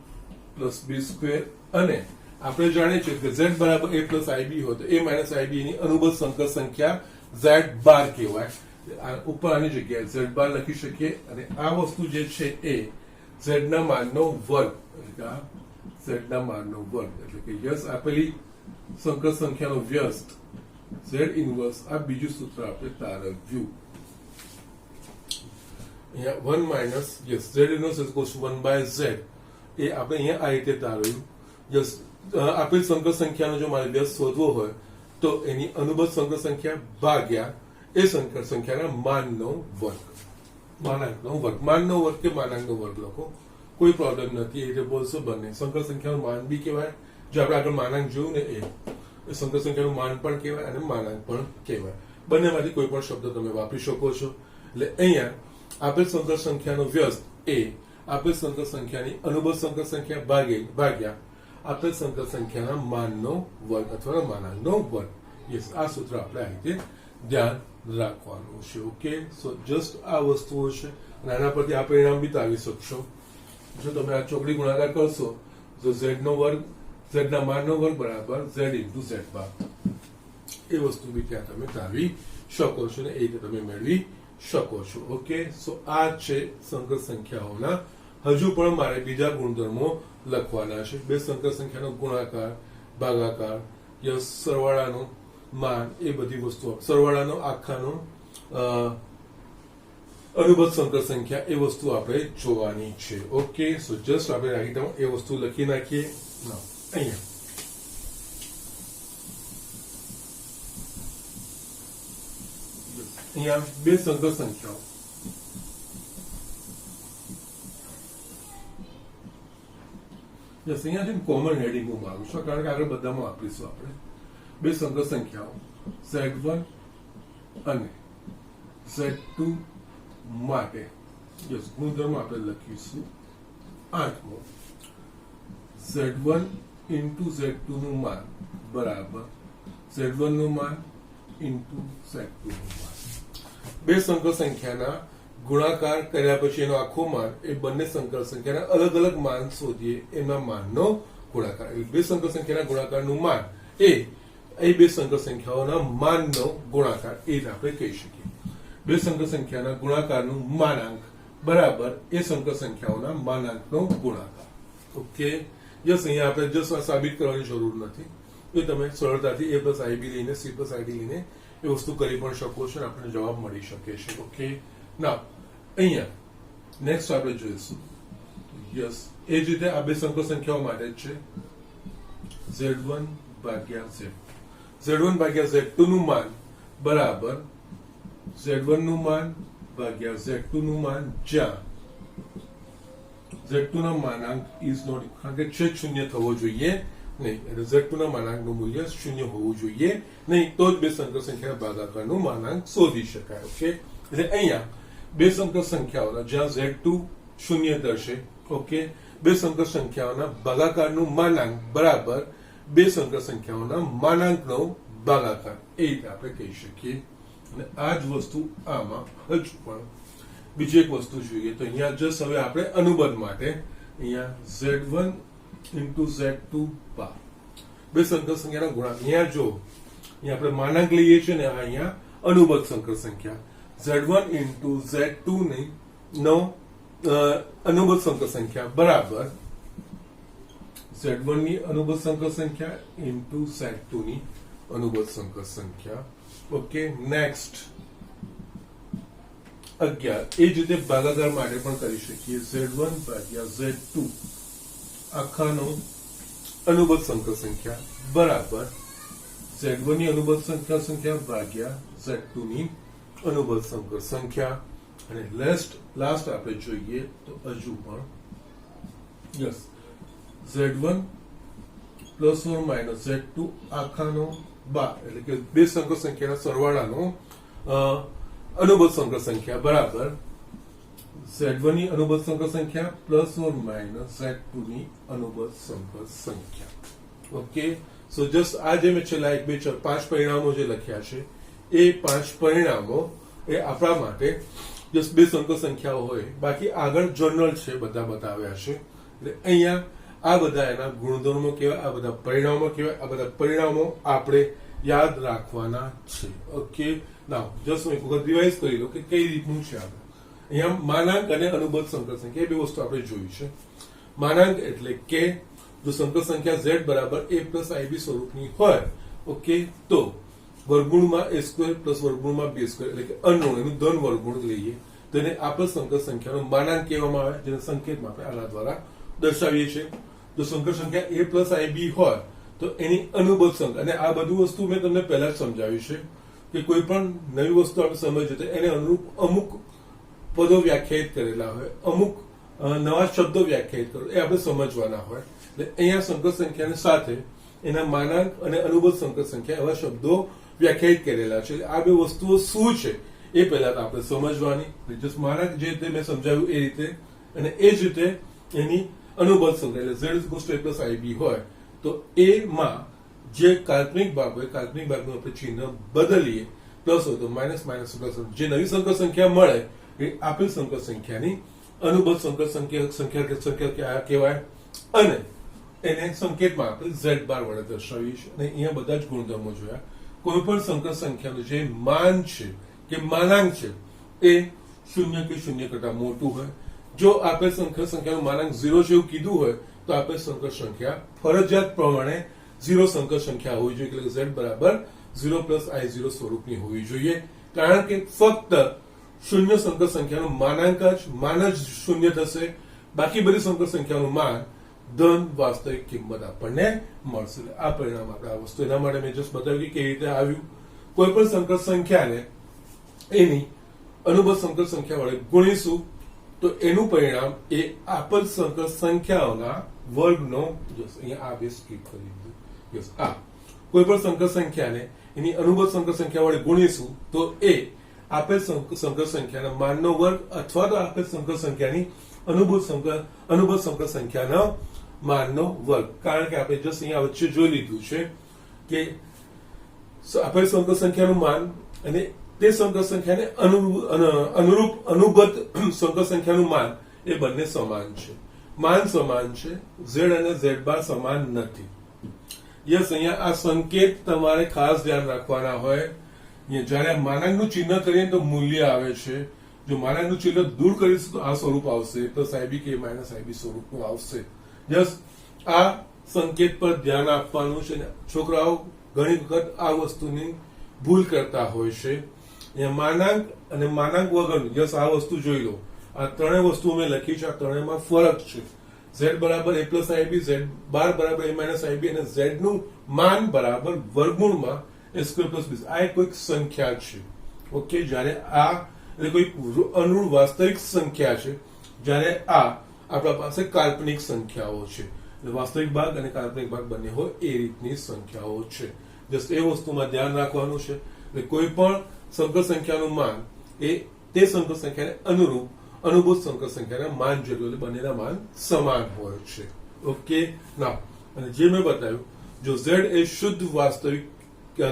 + b², અને આપણે જાણીએ છીએ કે z બરાબર a + ib હોય તો a - ib ની અનુબદ્ધ સંકર સંખ્યા z બાર કહેવાય. ઉપર આની જગ્યાએ z બાર લખી શકીએ, અને આ વસ્તુ જે છે એ z ના માનનો વર્ગ, એટલે z ના માનનો વર્ગ, એટલે કે યસ આપેલી સંકર સંખ્યાનો વ્યસ્ત z ઇન્વર્સ. આ બીજું સૂત્ર આપણે તારવ્યું. અહીંયા 1 - યસ z ઇન્વર્સ = 1/z, એ આપણે અહીંયા આ રીતે તારવ્યું. યસ આપેલ સંકર સંખ્યાનો જો મારે વ્યસ્ત શોધવો હોય તો એની અનુબદ્ધ સંકર સંખ્યા ભાગ્યા એ સંકર સંખ્યાના માનનો વર્ગ, માનાંકનો વર્ગ. માનનો વર્ગ કે માનાંકનો વર્ગ લખો, કોઈ પ્રોબ્લેમ નથી. એ રીતે બોલશો બંને. સંકર સંખ્યાનું માન બી કહેવાય, જો આપણે આગળ માનાંક જોયું ને એ સંકર સંખ્યાનું માન પણ કહેવાય અને માનાંક પણ કહેવાય. બંનેમાંથી કોઈ પણ શબ્દ તમે વાપરી શકો છો. એટલે અહીંયા આપેલ સંકર સંખ્યાનો વ્યસ્ત એ આપેલ સંકર સંખ્યાની અનુબદ્ધ સંકર સંખ્યા ભાગ્યા આપેલ સંકર સંખ્યાના માનનો વર્ગ અથવા માનાંકનો વર્ગ. યસ, આ સૂત્ર આપણે આ રીતે ધ્યાન રાખવાનું છે. ઓકે, સો જસ્ટ આ વસ્તુઓ છે અને આના પરથી આ પરિણામ બી તારવી શકશો. જો તમે આ ચોકડી ગુણાકાર કરશો તો z નો વર્ગ, z ના માનનો વર્ગ બરાબર z × z બાર, એ વસ્તુ બી ત્યાં તમે તારવી શકો છો ને એ રીતે તમે મેળવી શકો છો. ઓકે, સો આ છે સંકર સંખ્યાઓના. હજુ પણ મારે બીજા ગુણધર્મો લખવાના છે. બે સંકર સંખ્યાનો ગુણાકાર, ભાગાકાર, યસ સરવાળાનો માન, એ બધી વસ્તુઓ, સરવાળાનો આખાનો અનુબદ્ધ સંકર સંખ્યા એ વસ્તુ આપણે જોવાની છે. ઓકે, સો જસ્ટ આપણે રાખી દઉં એ વસ્તુ લખી નાખીએ. ના, અહીંયા બે સંકર સંખ્યાઓ અહીંયાથી કોમન હેડિંગ હું મારું છું, કારણ કે આગળ બધામાં વાપરીશું આપણે. બે સંકર સંખ્યાઓ Z1 અને Z2 માટે ગુણધર્મ આપણે લખીશું 8મો. Z1 ઇન્ટુ Z2 નું માન બરાબર Z1 નું માન ઇન્ટુ Z2 નું માન. બે સંકર સંખ્યાના ગુણાકાર કર્યા પછી એનો આખો માન એ બંને સંકર સંખ્યાના અલગ અલગ માન શોધીએ એના માનનો ગુણાકાર. બે સંકર સંખ્યાના ગુણાકારનું માન એ બે સંકર સંખ્યાઓના માનનો ગુણાકાર એ આપણે કહી શકીએ. બે સંકર સંખ્યાના ગુણાકારનું માનાંક બરાબર એ સંકર સંખ્યાઓના માનાંકનો ગુણાકાર. ઓકે, જસ અહીંયા આપણે જસ સાબિત કરવાની જરૂર નથી. એ તમે સરળતાથી a પ્લસ ib લઈને c પ્લસ id લઈને એ વસ્તુ કરી પણ શકો છો અને આપણને જવાબ મળી શકે છે. ઓકે, ના અહીંયા નેક્સ્ટ આપણે જોઈશું. યસ, એ જ રીતે આ બે સંકર સંખ્યાઓ માટે જ છે. Z1 ભાગ્યા Z2. Z1 ભાગ્યા Z2 નું માન બરાબર Z1 નું માન ભાગ્યા Z2 નું માન, જ્યાં Z2 ના માનાંક ઇઝ નોટ, કારણ કે છેદ શૂન્ય થવો જોઈએ નહીં, એટલે Z2 ના માનાંકનું મૂલ્ય શૂન્ય હોવું જોઈએ નહીં, તો જ બે સંકર સંખ્યાના ભાગાકારનું માનાંક શોધી શકાય. ઓકે, એટલે અહીંયા બે સંકર સંખ્યાઓના જ્યાં Z2 શૂન્ય દર્શે, ઓકે, બે સંકર સંખ્યાઓના ભાગાકારનું માનાંક બરાબર બે સંકર સંખ્યાઓના માનાંકનો ભાગાકાર, એ રીતે આપણે કહી શકીએ. અને આ જ વસ્તુ આમાં હજુ પણ બીજી એક વસ્તુ જોઈએ તો અહીંયા જસ્ટ હવે આપણે અનુબદ્ધ માટે અહીંયા Z1 ઇન્ટુ Z2 બાર બે સંકર સંખ્યાના ગુણાકાર. અહીંયા જો અહીંયા આપણે માનાંક લઈએ છીએ ને, અહીંયા અનુબદ્ધ સંકર સંખ્યા Z1 ઇન્ટુ Z2 નો અનુબદ્ધ સંકર સંખ્યા બરાબર Z1 ની અનુબદ્ધ સંકર સંખ્યા ઇન્ટુ Z2 ની અનુબદ્ધ સંકર સંખ્યા. Okay, next 11. એ જ રીતે ભાગાકાર માટે પણ કરી શકીએ. Z1 ભાગ્યા Z2 આખાનો અનુબદ્ધ સંકર સંખ્યા બરાબર Z1 ની અનુબદ્ધ સંકર સંખ્યા ભાગ્યા Z2 ની અનુબદ્ધ સંકર સંખ્યા. અને લાસ્ટ આપણે જોઈએ તો હજુ પણ yes Z1 plus or minus Z2 આખાનો 12, એટલે કે બે સંકર સંખ્યાના સરવાળાનો અનુબદ્ધ સંકર સંખ્યા બરાબર Z1 ની અનુબદ્ધ સંકર સંખ્યા પ્લસ ઓર માઇનસ Z2 ની અનુબદ્ધ સંકર સંખ્યા. ઓકે, સો જસ્ટ આ જે મેં છેલ્લા 1 2 4 5 પરિણામો જે લખ્યા છે એ 5 પરિણામો એ આપણા માટે જસ્ટ બે સંકર સંખ્યાઓ હોય, બાકી આગળ જનરલ છે બધા બતાવ્યા છે. એટલે અહીંયા આ બધા એના ગુણધર્મો કહેવાય, આ બધા પરિણામો કહેવાય. આ બધા પરિણામો આપણે યાદ રાખવાના છે. ઓકે, નાઉ જસ્ટ હું એક વખત રિવાઇઝ કરી લો કે કઈ રીતનું છે. આપણે અહીંયા માનાંક અને અનુબદ્ધ સંકર સંખ્યા એ બે વસ્તુ આપણે જોઈ છે. માનાંક એટલે કે જો સંકર સંખ્યા z બરાબર a પ્લસ ib સ્વરૂપની હોય, ઓકે, તો વર્ગમૂળમાં a સ્ક્વેર પ્લસ વર્ગમૂળમાં b સ્ક્વેર, એટલે કે અનનોન એનું ધન વર્ગમૂળ લઈએ તો એને આપણે સંકર સંખ્યાનો માનાંક કહેવામાં આવે, જેને સંકેતમાં આપણે આના દ્વારા દર્શાવીએ છીએ. જો સંકર સંખ્યા a પ્લસ ib હોય તો એની અનુબદ્ધ સંખ્યા, અને આ બધું વસ્તુ મેં તમને પહેલા જ સમજાવ્યું છે કે કોઈ પણ નવી વસ્તુ આપણે સમજીએ તો એને અનુરૂપ અમુક પદો વ્યાખ્યાયિત કરેલા હોય, અમુક નવા શબ્દો વ્યાખ્યાયિત કરો, એ આપણે સમજવાના હોય. એટલે અહીંયા સંકર સંખ્યાની સાથે એના માનાંક અને અનુબદ્ધ સંકર સંખ્યા એવા શબ્દો વ્યાખ્યાયિત કરેલા છે. આ બે વસ્તુઓ શું છે એ પહેલા આપણે સમજવાની. જસ્ટ માનાંક જે રીતે મેં સમજાવ્યું એ રીતે, અને એ જ રીતે એની અનુબદ્ધ સંખ્યા એટલે z = a પ્લસ ib હોય તો એ માં જે કાલ્પનિક ભાગ હોય, કાલ્પનિક ભાગનું આપણે ચિહ્ન બદલીએ, પ્લસ હોય તો માઇનસ માઇનસ પ્લસ, જે નવી સંકર સંખ્યા મળે એ આપેલ સંકર સંખ્યાની અનુબદ્ધ સંકર સંખ્યા કહેવાય. અને એને સંકેતમાં આપણે z બાર વડે દર્શાવીએ છીએ. અને અહીંયા બધા જ ગુણધર્મો જોયા. કોઈ પણ સંકર સંખ્યાનું જે માન છે કે માનાંક છે એ શૂન્ય કે શૂન્ય કરતા મોટું હોય. જો આપેલ સંકર સંખ્યાનું માનાંક 0 જેવું કીધું હોય તો આપેલ સંકર સંખ્યા ફરજિયાત પ્રમાણે 0 સંકર સંખ્યા હોવી જોઈએ, એટલે z બરાબર 0 પ્લસ i0 સ્વરૂપની હોવી જોઈએ. કારણ કે ફક્ત શૂન્ય સંકર સંખ્યાનું માનાંક જ માન જ શૂન્ય થશે, બાકી બધી સંકર સંખ્યાનું માન ધન વાસ્તવિક કિંમત આપણને મળશે. આ પરિણામ આપણે આ વસ્તુ એના માટે મેં જસ્ટ બતાવ્યું કે કેવી રીતે આવ્યું. કોઈ પણ સંકર સંખ્યાને એની અનુબદ્ધ સંકર સંખ્યા વડે ગુણીશું તો એનું પરિણામ એ આપેલ સંકર સંખ્યાઓના વર્ગનો જશે. અહીંયા આ બે સ્કીપ કરી દીધું. યસ, આ કોઈ પણ સંકર સંખ્યાને એની અનુબદ્ધ સંકર સંખ્યા વડે ગુણીશું તો એ આપેલ સંકર સંખ્યાના માનનો વર્ગ અથવા તો આપેલ સંકર સંખ્યાની અનુબદ્ધ સંકર સંખ્યાનો માનનો વર્ગ. કારણ કે આપણે જસ્ટ અહીંયા વચ્ચે જોઈ લીધું છે કે આપેલ સંકર સંખ્યાનું માન અને તે સંકર સંખ્યાને અનુરૂપ અનુબદ્ધ સંકર સંખ્યાનું માન એ બંને સમાન છે. માન સમાન છે, z અને z બાર સમાન નથી. યસ, અહીંયા આ સંકેત તમારે ખાસ ધ્યાન રાખવાના હોય. જયારે માનાંકનું ચિહ્ન કરીએ તો મૂલ્ય આવે છે. જો માનાંકનું ચિહ્ન દૂર કરીશું તો આ સ્વરૂપ આવશે, પ્લસ IB કે માઇનસ IB સ્વરૂપનું આવશે. યસ, આ સંકેત પર ધ્યાન આપવાનું છે. છોકરાઓ ઘણી વખત આ વસ્તુની ભૂલ કરતા હોય છે. અહીંયા માનાંક અને માનાંક વગર, યસ, આ વસ્તુ જોઈ લો. આ ત્રણેય વસ્તુ મેં લખી છે, આ ત્રણેયમાં ફરક છે. z બરાબર a પ્લસ IB, z બાર બરાબર a માઇનસ IB અને z નું માન બરાબર વર્ગમૂળમાં a સ્ક્વેર પ્લસ b. આ કોઈક સંખ્યા છે. ઓકે, જ્યારે આ એટલે કોઈ અનુરૂપ વાસ્તવિક સંખ્યા છે, જ્યારે આ આપણા પાસે કાલ્પનિક સંખ્યાઓ છે. વાસ્તવિક ભાગ અને કાલ્પનિક ભાગ બંને હોય એ રીતની સંખ્યાઓ છે. જસ્ટ એ વસ્તુમાં ધ્યાન રાખવાનું છે. કોઈ પણ સંકર સંખ્યાનું માન એ તે સંકર સંખ્યાને અનુરૂપ અનુભૂત સંકર સંખ્યાના માન જેટલું, એટલે બંનેના માન સમાન હોય છે. ઓકે, ના, અને જે મેં બતાવ્યું, જો z એ શુદ્ધ વાસ્તવિક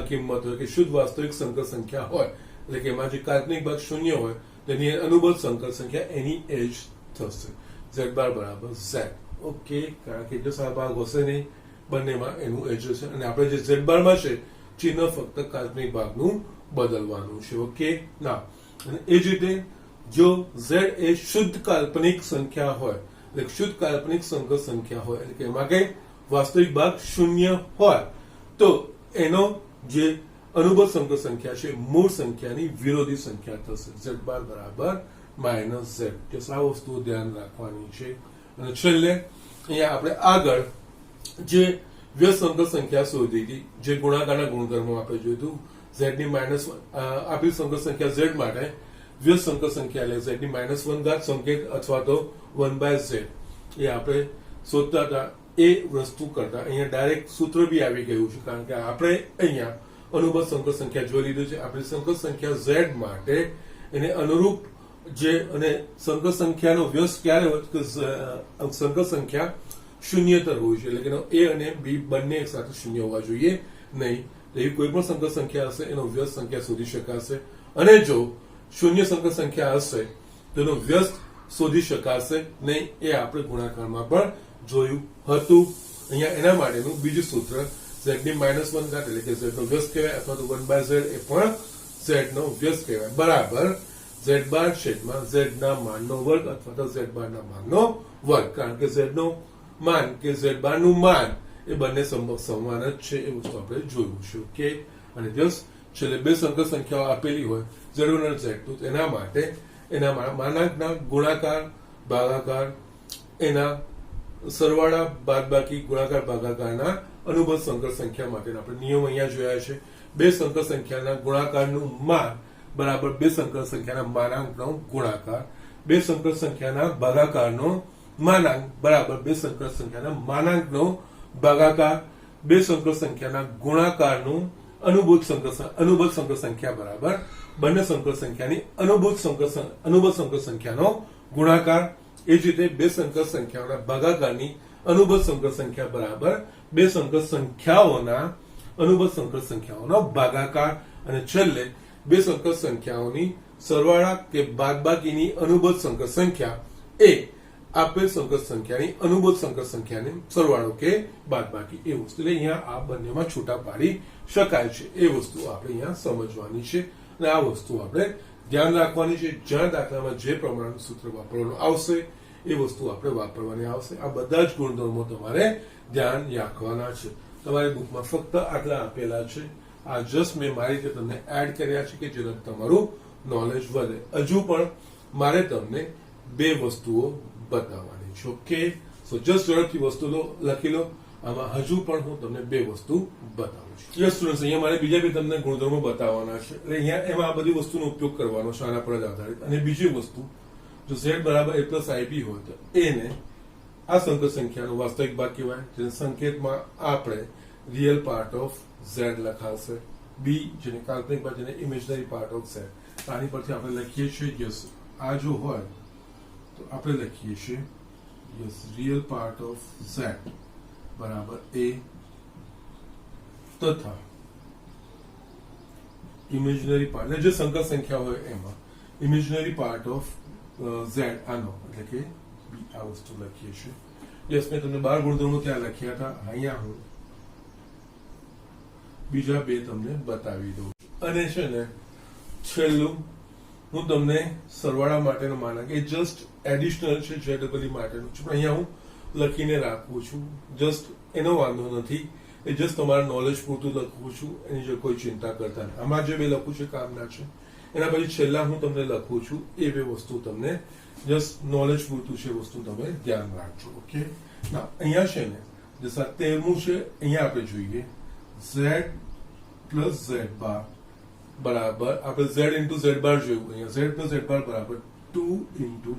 કિંમત હોય કે શુદ્ધ વાસ્તવિક સંકર સંખ્યા હોય, એટલે કે એમાં જે કાલ્પનિક ભાગ શૂન્ય હોય તેની અનુબદ્ધ સંકર સંખ્યા એની એજ થશે. z બાર બરાબર z. ઓકે, કારણ કે જો આ ભાગ હશે નહીં, બંનેમાં એનું એજ હશે. અને આપણે જે z બારમાં છે ચિહ્ન ફક્ત કાલ્પનિક ભાગનું બદલવાનું છે. ઓકે, ના, અને એ જ રીતે જો z એ શુદ્ધ કાલ્પનિક સંખ્યા હોય, એટલે શુદ્ધ કાલ્પનિક સંકર સંખ્યા હોય, એટલે કે એમાં કઈ વાસ્તવિક ભાગ શૂન્ય હોય, તો એનો જે અનુબદ્ધ સંકર સંખ્યા છે મૂળ સંખ્યાની વિરોધી સંખ્યા થશે. z બાર બરાબર માઇનસ z. just આ વસ્તુ ધ્યાન રાખવાની છે. અને છેલ્લે અહીંયા આપણે આગળ જે વ્યસ્ત સંકર સંખ્યા શોધી હતી, જે ગુણાકારના ગુણધર્મો આપણે જોયું હતું, z ની માઇનસ આપેલ સંકર સંખ્યા z માટે વ્યસ્ત સંકર સંખ્યા એટલે z ની -1 ઘાત સંકેત અથવા તો 1/z એ આપણે શોધતા હતા. એ વસ્તુ કરતા અહીંયા ડાયરેક્ટ સૂત્ર બી આવી ગયું છે, કારણ કે આપણે અહીંયા અનુબદ્ધ સંકર સંખ્યા જોઈ લીધું છે. આપણે સંકર સંખ્યા z માટે એને અનુરૂપ જે અને સંકર સંખ્યાનો વ્યસ્ત ક્યારે હોય કે સંકર સંખ્યા શૂન્યતર હોય છે, એટલે કે a અને b બંને એક સાથે શૂન્ય હોવા જોઈએ નહીં. એવી કોઈ પણ સંકર સંખ્યા હશે એનો વ્યસ્ત સંખ્યા શોધી શકાશે, અને જો શૂન્ય સંકર સંખ્યા હશે તેનો વ્યસ્ત શોધી શકાશે નહીં. એ આપણે ગુણાકારમાં પણ જોયું હતું. અહીંયા એના માટેનું બીજું સૂત્ર z ની -1 ઘાત એટલે કે z નો વ્યસ્ત કહેવાય, અથવા તો 1/z એ પણ z નો વ્યસ્ત કહેવાય, બરાબર z બાર છેદમાં z ના માનનો વર્ગ અથવા તો z બાર ના માનનો વર્ગ. કારણ કે z નો માન કે z બાર નું માન એ બંને સમાન જ છે. એ વસ્તુ આપણે જોયું છે. ઓકે, અને જસ્ટ છેલ્લે બે સંકર સંખ્યાઓ આપેલી હોય z1 અને z2, એના માટે એના માનાંકના ગુણાકાર ભાગાકાર એના સરવાળા બાદબાકી ગુણાકાર ભાગાકારના અનુબદ્ધ સંકર સંખ્યા માટેના આપણે નિયમ અહીંયા જોયા છે. બે સંકર સંખ્યાના ગુણાકારનું માન બરાબર બે સંકર સંખ્યાના માનાંકનો ગુણાકાર, બે સંકર સંખ્યાના ભાગાકારનો માનાંક બરાબર બે સંકર સંખ્યાના માનાંકનો ભાગાકાર, બે સંકર સંખ્યાના ગુણાકારનું અનુબદ્ધ સંકર સંખ્યા બરાબર બંને સંકર સંખ્યાની અનુબદ્ધ સંકર સંખ્યાનો ગુણાકાર. એ જ રીતે બે સંકર સંખ્યાઓના ભાગાકારની અનુબદ્ધ સંકર સંખ્યા બરાબર બે સંકર સંખ્યાઓના અનુબદ્ધ સંકર સંખ્યાઓનો ભાગાકાર. અને છેલ્લે બે સંકર સંખ્યાઓની સરવાળા કે બાદબાકીની અનુબદ્ધ સંકર સંખ્યા એ આપેલ સંકર સંખ્યાની અનુબદ્ધ સંકર સંખ્યાની સરવાળો કે બાદબાકી. એ વસ્તુ અહીંયા આ બંનેમાં છૂટા પાડી શકાય છે. એ વસ્તુ આપણે અહીંયા સમજવાની છે, અને આ વસ્તુ આપણે ધ્યાન રાખવાની છે. જ્યાં દાખલામાં જે પ્રમાણનું સૂત્ર વાપરવાનું આવશે એ વસ્તુ આપણે વાપરવાની આવશે. આ બધા જ ગુણધર્મો તમારે ધ્યાન રાખવાના છે. તમારી બુકમાં ફક્ત આટલા આપેલા છે, આ જસ્ટ મેં મારી રીતે તમને એડ કર્યા છે કે જેનાથી તમારું નોલેજ વધે. હજુ પણ મારે તમને બે વસ્તુઓ બતાવવાની છે. ઓકે, સો જસ્ટ ઝડપથી વસ્તુ લખી લો. આમાં હજુ પણ હું તમને બે વસ્તુ બતાવું છું. યસ સ્ટુડન્ટ્સ, અહીંયા મારે બીજા બે તમને ગુણધર્મો બતાવવાના છે. એટલે અહીંયા એમાં આ બધી વસ્તુનો ઉપયોગ કરવાનો છે આના પર જ આધારિત. અને બીજી વસ્તુ, જો z બરાબર a પ્લસ ib હોય તો એને આ સંકર સંખ્યાનો વાસ્તવિક ભાગ કહેવાય, જેને સંકેતમાં આપણે રિયલ પાર્ટ ઓફ z લખાશે, બી જેને કાલ્પનિક ભાગ, જેને ઇમેજનરી પાર્ટ ઓફ z. આની પરથી આપણે લખીએ છીએ યસ, આ જો હોય તો આપણે લખીએ છીએ yes real part of z બરાબર a તથા ઇમેજનરી પાર્ટ, જે સંકર સંખ્યા હોય એમાં ઇમેજનરી પાર્ટ ઓફ z આનો એટલે કે બી, આ વસ્તુ લખીએ છીએ. યસ, મેં તમને 12 ગુણધર્મો ત્યાં લખ્યા હતા. અહીંયા હું બીજા બે તમને બતાવી દઉં. અને છે ને છેલ્લું હું તમને સરવાળા માટેનો માનક, એ જસ્ટ એડિશનલ છે z માટેનું છે, પણ અહીંયા હું લખીને રાખું છું. જસ્ટ એનો વાંધો નથી, એ જસ્ટ તમારા નોલેજ પૂરતું લખું છું, એની જો કોઈ ચિંતા કરતા નહીં. આમાં જે બે લખું છે કામના છે. એના પછી છેલ્લા હું તમને લખું છું એ બે વસ્તુ તમને જસ્ટ નોલેજ પૂરતું છે, વસ્તુ તમે ધ્યાન રાખજો. ઓકે, ના અહીંયા છે ને જે 13મું છે, અહીંયા આપણે જોઈએ z પ્લસ z બાર બરાબર, આપણે z ઇન્ટુ z બાર જોયું, અહીંયા z પ્લસ z બાર બરાબર 2 into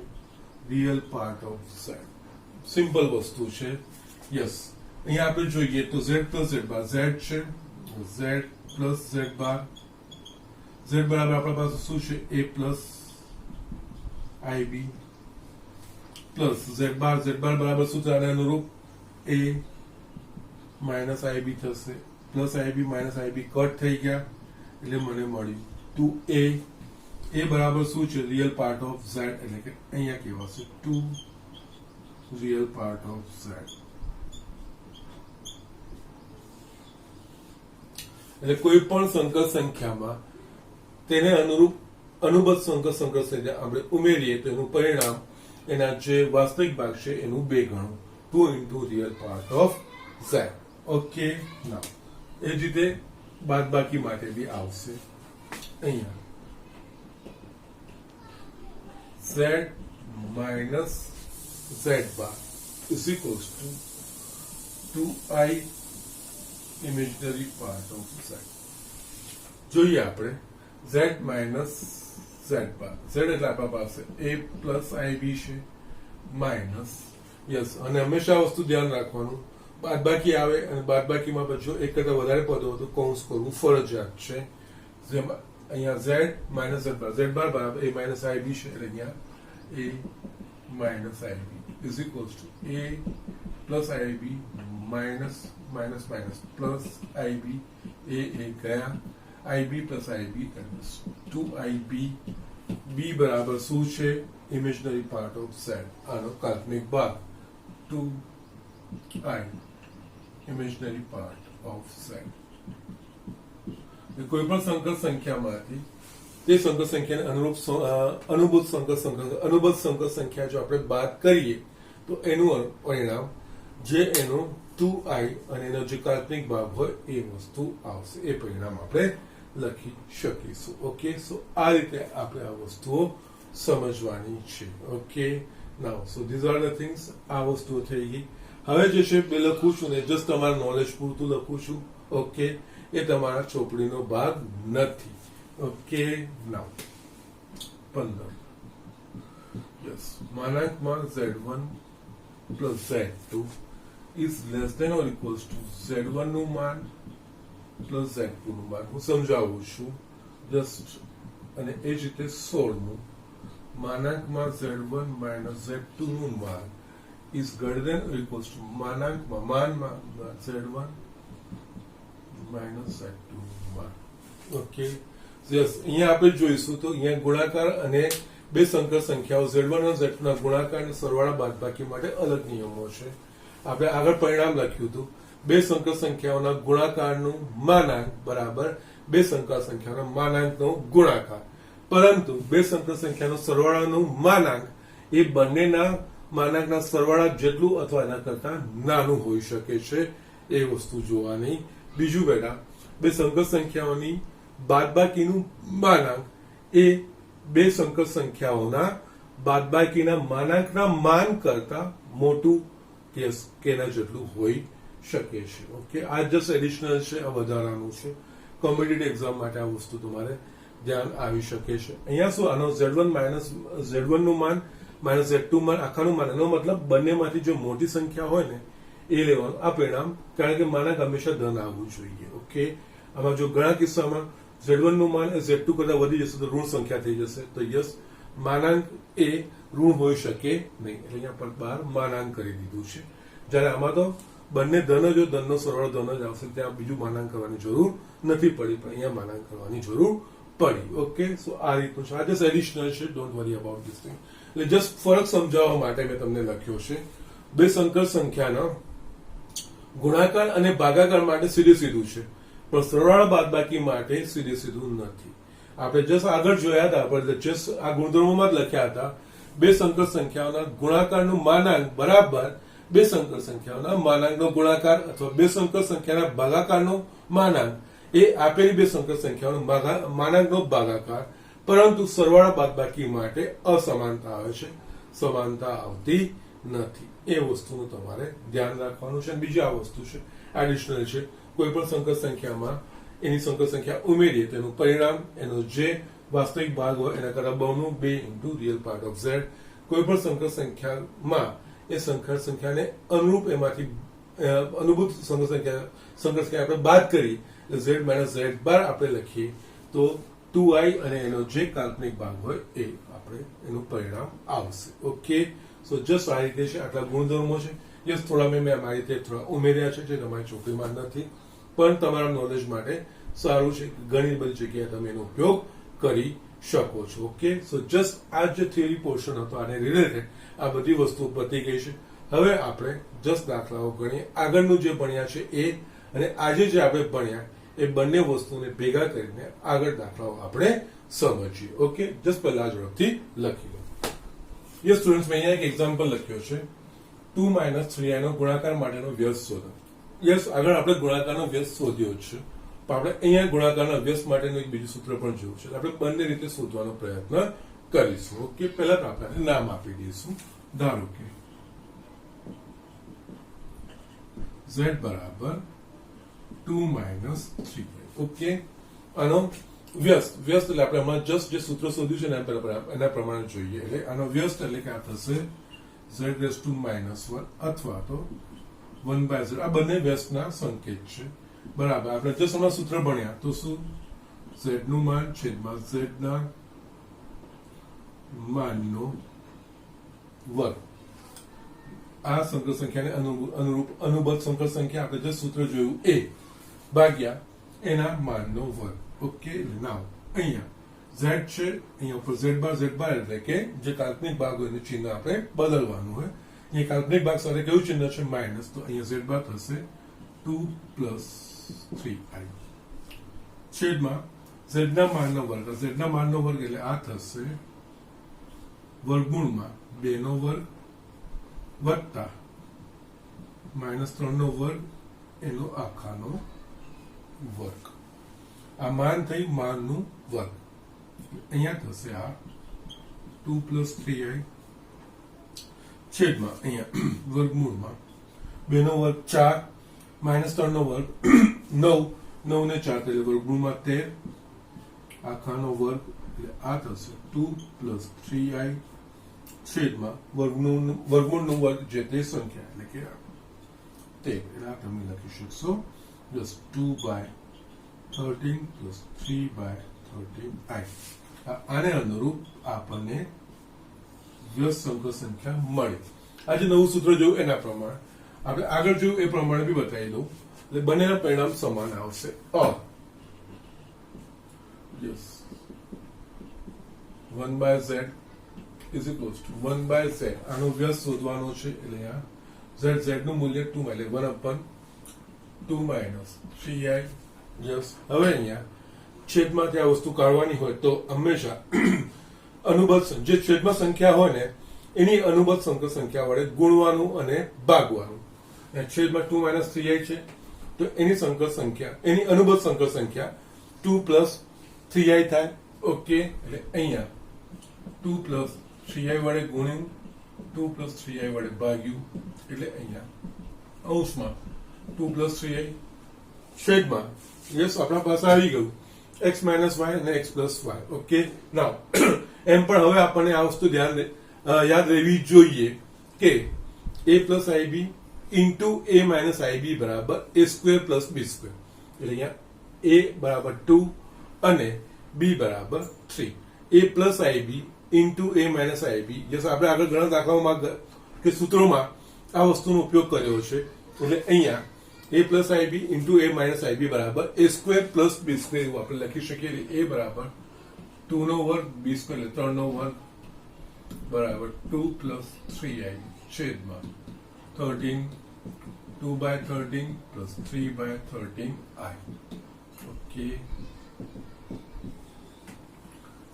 real part of z. Simple વસ્તુ છે. યસ, અહીંયા આપણે જોઈએ તો z પ્લસ z બાર, z છે, z પ્લસ z બાર, z બરાબર આપણા પાસે શું છે, a plus ib plus z બાર બરાબર શું છે, આને અનુરૂપ a માઇનસ ib થશે, plus ib minus ib cut થઈ ગયા એટલે મને મળ્યું 2a. a બરાબર શું છે, રિયલ પાર્ટ ઓફ z, એટલે કે અહીંયા કહેવાશે 2 રિયલ પાર્ટ ઓફ z. એટલે કોઈ પણ સંકર સંખ્યામાં તેને અનુબદ્ધ સંકર સંખ્યા આપણે ઉમેરીએ તો એનું પરિણામ એના જે વાસ્તવિક ભાગ છે એનું 2 ગણું, 2 into real part of z. Okay, ના એ જ રીતે બાદબાકી માટે બી આવશે. અહીંયા z minus z bar is equals two 2i imaginary part of z. જોઈએ આપણે z માઇનસ z બાર, z એટલે આપણા પાસે a પ્લસ ib છે માઇનસ, યસ, અને હંમેશા વસ્તુ ધ્યાન રાખવાનું, બાદબાકી આવે અને બાદબાકીમાં પછી એક કરતા વધારે પદો તો કૌંસ કરવું ફરજિયાત છે. જેમાં અહીંયા z માઇનસ z બાર બરાબર a માઇનસ ib છે, એટલે અહીંયા a minus ib is equals to a plus ib minus minus minus plus ib, a ગયા ib plus ib 2ib. b બરાબર શું છે, ઇમેજનરી પાર્ટ ઓફ z, આનો કાલ્પનિક ભાગ 2i imaginary part of z. કોઈ પણ સંકર સંખ્યામાંથી તે સંકર સંખ્યાને અનુબદ્ધ સંકર સંખ્યા જો આપણે બાદ કરીએ તો એનું પરિણામ જે એનો 2i અને એનો જે કાલ્પનિક ભાગ હોય એ વસ્તુ આવશે, એ પરિણામ આપણે લખી શકીશું. ઓકે, સો આ રીતે આપણે આ વસ્તુઓ સમજવાની છે. Okay, now so these are the things. આ વસ્તુઓ થઈ ગઈ. હવે જે છે બે લખું છું ને જસ્ટ તમારા નોલેજ પૂરતું લખું છું. ઓકે, એ તમારા ચોપડીનો ભાગ નથી. ઓકે, નાઉ 15 યસ, માનાંકમાં z1 પ્લસ z2 is less than or equals to z1 નું માન પ્લસ z2 નું માન. હું સમજાવું છું જસ્ટ. અને એ જ રીતે 16મું માનાંકમાં z1 માઇનસ z2 નું માન is greater than or equals to માનાંકમાં માનમાં z1 માઇનસ z2 નું માન. ઓકે, યસ, અહીંયા આપણે જોઈશું તો અહીંયા ગુણાકાર અને બે સંકર સંખ્યાઓ z1 અને z2 ના ગુણાકાર અને સરવાળા બાદબાકી માટે અલગ નિયમો છે. આપણે આગળ પરિણામ લખ્યું હતું, બે સંકર સંખ્યાઓના ગુણાકારનું માનાંક બરાબર બે સંકર સંખ્યાઓના માનાંકનો ગુણાકાર, પરંતુ બે સંકર સંખ્યાનો સરવાળાનું માનાંક એ બંનેના માનાંકના સરવાળા જેટલું અથવા એના કરતા નાનું હોઈ શકે છે. એ વસ્તુ જોવાની. બીજું બેટા, બે સંકર સંખ્યાઓની બાદબાકીનું માનાંક એ બે સંકર સંખ્યાઓના બાદબાકીના માનાંકના માન કરતા મોટું કે એના જેટલું હોઈ શકે છે. ઓકે, આ જસ્ટ એડિશનલ છે, આ વધારાનું છે. કોમ્પિટિટિવ એક્ઝામ માટે આ વસ્તુ તમારે ધ્યાન આવી શકે છે. અહીંયા શું, આનો Z1 માઇનસ Z1 નું માન માઇનસ Z2 માન આખાનું માન, એનો મતલબ બંનેમાંથી જો મોટી સંખ્યા હોય ને એ લેવાનું આ પરિણામ, કારણ કે માનાંક હંમેશા ધન આવવું જોઈએ. ઓકે, આમાં જો ઘણા કિસ્સામાં Z1 નું માન એ Z2 કરતા વધી જશે તો ઋણ સંખ્યા થઈ જશે, તો યસ માનાંક એ ઋણ હોઈ શકે નહીં, એટલે અહીંયા પર બહાર માનાંક કરી દીધું છે. જ્યારે આમાં તો બંને ધન જ, ધનનો સરવાળો ધન જ આવશે, ત્યાં બીજું માનાંક કરવાની જરૂર નથી પડી, પણ અહીંયા માનાંક કરવાની જરૂર પડી. ઓકે, સો આ રીતનું છે. આ જસ્ટ એડિશનલ છે, don't worry about this thing. એટલે જસ્ટ ફરક સમજાવવા માટે મેં તમને લખ્યો છે. બે સંકર સંખ્યાના ગુણાકાર અને ભાગાકાર માટે સીધે સીધું છે, પણ સરવાળા બાદબાકી માટે સીધે સીધું નથી. આપણે જસ્ટ આગળ જોયા હતા, આપણે જસ્ટ આ ગુણધર્મોમાં જ લખ્યા હતા. બે સંકર સંખ્યાઓના ગુણાકારનું માનાંક બરાબર બે સંકર સંખ્યાઓના માનાંકનો ગુણાકાર અથવા બે સંકર સંખ્યાના ભાગાકારનો માનાંક એ આપેલી બે સંકર સંખ્યાઓનો માનાંકનો ભાગાકાર, પરંતુ સરવાળા બાદબાકી માટે અસમાનતા આવે છે, સમાનતા આવતી નથી. એ વસ્તુનું તમારે ધ્યાન રાખવાનું છે. અને બીજી આ વસ્તુ છે, એડિશનલ છે, કોઈ પણ સંકર સંખ્યામાં એની સંકર સંખ્યા ઉમેરીએ તો એનું પરિણામ, એનો જે વાસ્તવિક ભાગ હોય એના કરતા બમણું, 2 into real part of z. કોઈ પણ સંકર સંખ્યામાં એ સંકર સંખ્યાને અનુરૂપ એમાંથી અનુભૂત સંકર સંખ્યા આપણે બાદ કરી z માઇનસ z બાર આપણે લખીએ તો 2i અને એનો જે કાલ્પનિક ભાગ હોય એ આપણે એનું પરિણામ આવશે. ઓકે, સો જસ્ટ આ રીતે છે, આટલા ગુણધર્મો છે. યસ, થોડા મેં આ રીતે થોડા ઉમેર્યા છે, જે તમારી ચોપડીમાં નથી, પણ તમારા નોલેજ માટે સારું છે. ઘણી બધી જગ્યાએ તમે એનો ઉપયોગ કરી શકો છો. ઓકે, સો જસ્ટ આ જે થિયરી પોર્શન હતો આને રિલેટેડ આ બધી વસ્તુ પતી ગઈ છે. હવે આપણે જસ્ટ દાખલાઓ ગણીએ. આગળનું જે ભણ્યા છે એ અને આજે જે આપણે ભણ્યા એ બંને વસ્તુને ભેગા કરીને આગળ દાખલાઓ આપણે સમજીએ. ઓકે, જસ્ટ પહેલા ઝડપથી લખી લો. યસ સ્ટુડન્ટ્સ, મેં અહીંયા એક એક્ઝામ્પલ લખ્યો છે, 2 - 3i નો ગુણાકાર માટેનો વ્યસ્ત શોધો. યસ, આગળ આપણે ગુણાકારનો વ્યસ્ત શોધ્યો છે, પણ આપણે અહીંયા ગુણાકારના વ્યસ્ત માટેનું એક બીજું સૂત્ર પણ જોયું છે. આપણે બંને રીતે શોધવાનો પ્રયત્ન કરીશું. ઓકે, પહેલા તો આપણે નામ આપી દઈશું. ધારો કે z બરાબર 2 - 3i. ઓકે, આનો વ્યસ્ત એટલે આપણે હમણાં જસ્ટ જે સૂત્ર શોધ્યું છે એના પ્રમાણે જોઈએ. એટલે આનો વ્યસ્ત એટલે કે આ થશે z⁻⁻1 અથવા તો 1/z. આ બંને વ્યસ્તના સંકેત છે, બરાબર. આપણે જસ્ટ હમણાં સૂત્ર ભણ્યા તો શું, z નું માન છેદમાં z ના માનનો વર્ગ. આ સંકર સંખ્યાને અનુરૂપ અનુબદ્ધ સંકર સંખ્યા આપણે જે સૂત્ર જોયું એ ભાગ્યા એના માનનો વર્ગ. ઓકે, નાવ અહીંયા z છે, અહીંયા ઉપર z બાર એટલે કે જે કાલ્પનિક ભાગ હોય એનું ચિહ્ન આપણે બદલવાનું હોય. અહીંયા કાલ્પનિક ભાગ સાથે કયું ચિહ્ન છે, માઇનસ, તો અહીંયા z બાર થશે 2 + 3i છેદમાં z ના માનનો વર્ગ. z ના માનનો વર્ગ એટલે આ થશે વર્ગમૂળમાં 2 નો વર્ગ વત્તા -3 નો વર્ગ એનો આખાનો વર્ગ. આ માન થઈ માનનું વર્ગ. અહીંયા થશે આ 2 + 3i છેદમાં અહીંયા વર્ગમૂળમાં 2 નો વર્ગ 4 -3 નો વર્ગ 9 9 ને 4 એટલે વર્ગમૂળમાં 13 આખાનો વર્ગ. એટલે આ થશે 2 + 3i છેદમાં વર્ગમૂળનું વર્ગ જે તે સંખ્યા એટલે કે 13. એટલે આ તમે લખી શકશો just 2/13 + 3/13i. આને અનુરૂપ આપણને વ્યસ્ત સંકર સંખ્યા મળે. આજે નવું સૂત્ર જોયું એના પ્રમાણે આપણે આગળ જોયું એ પ્રમાણે બી બતાવી દઉં, એટલે બંનેના પરિણામ સમાન આવશે. Yes, 1/z is equals to 1/z. આનો વ્યસ્ત શોધવાનો છે, એટલે આ z નું મૂલ્ય 2 એટલે 1/2 - 3i. યસ, હવે અહીંયા છેદમાંથી આ વસ્તુ કાઢવાની હોય તો હંમેશા અનુબદ્ધ જે છેદમાં સંખ્યા હોય ને એની અનુબદ્ધ સંકર સંખ્યા વડે ગુણવાનું અને ભાગવાનું. છેદમાં 2 - 3i છે તો એની સંકર સંખ્યા, એની અનુબદ્ધ સંકર સંખ્યા 2 પ્લસ 3i થાય. ઓકે, એટલે અહીંયા 2 પ્લસ 3i વડે ગુણ્યું, 2 પ્લસ 3i વડે ભાગ્યું, એટલે અહીંયા અંશમાં 2 પ્લસ 3i છેદમાં યસ આપણા પાસે આવી ગયું x માઇનસ y અને x પ્લસ y. ઓકે, નાવ એમ પણ હવે આપણને આ વસ્તુ યાદ રહેવી જોઈએ કે a plus ib into a minus ib બરાબર a square plus b square. એટલે અહીંયા a બરાબર 2 અને b બરાબર 3. a plus ib into a minus ib, yes આપણે આગળ ઘણા દાખલાઓમાં કે સૂત્રોમાં આ વસ્તુનો ઉપયોગ કર્યો છે. એટલે અહીંયા a plus ib into a minus ib બરાબર a square plus b square એવું આપણે લખી શકીએ. a બરાબર 2 નો વર્ગ, b સ્ક્વેર એટલે 3 નો વર્ગ બરાબર 2 પ્લસ 3i છેદમાં 13, 2 by 13 plus 3 by 13i. Okay,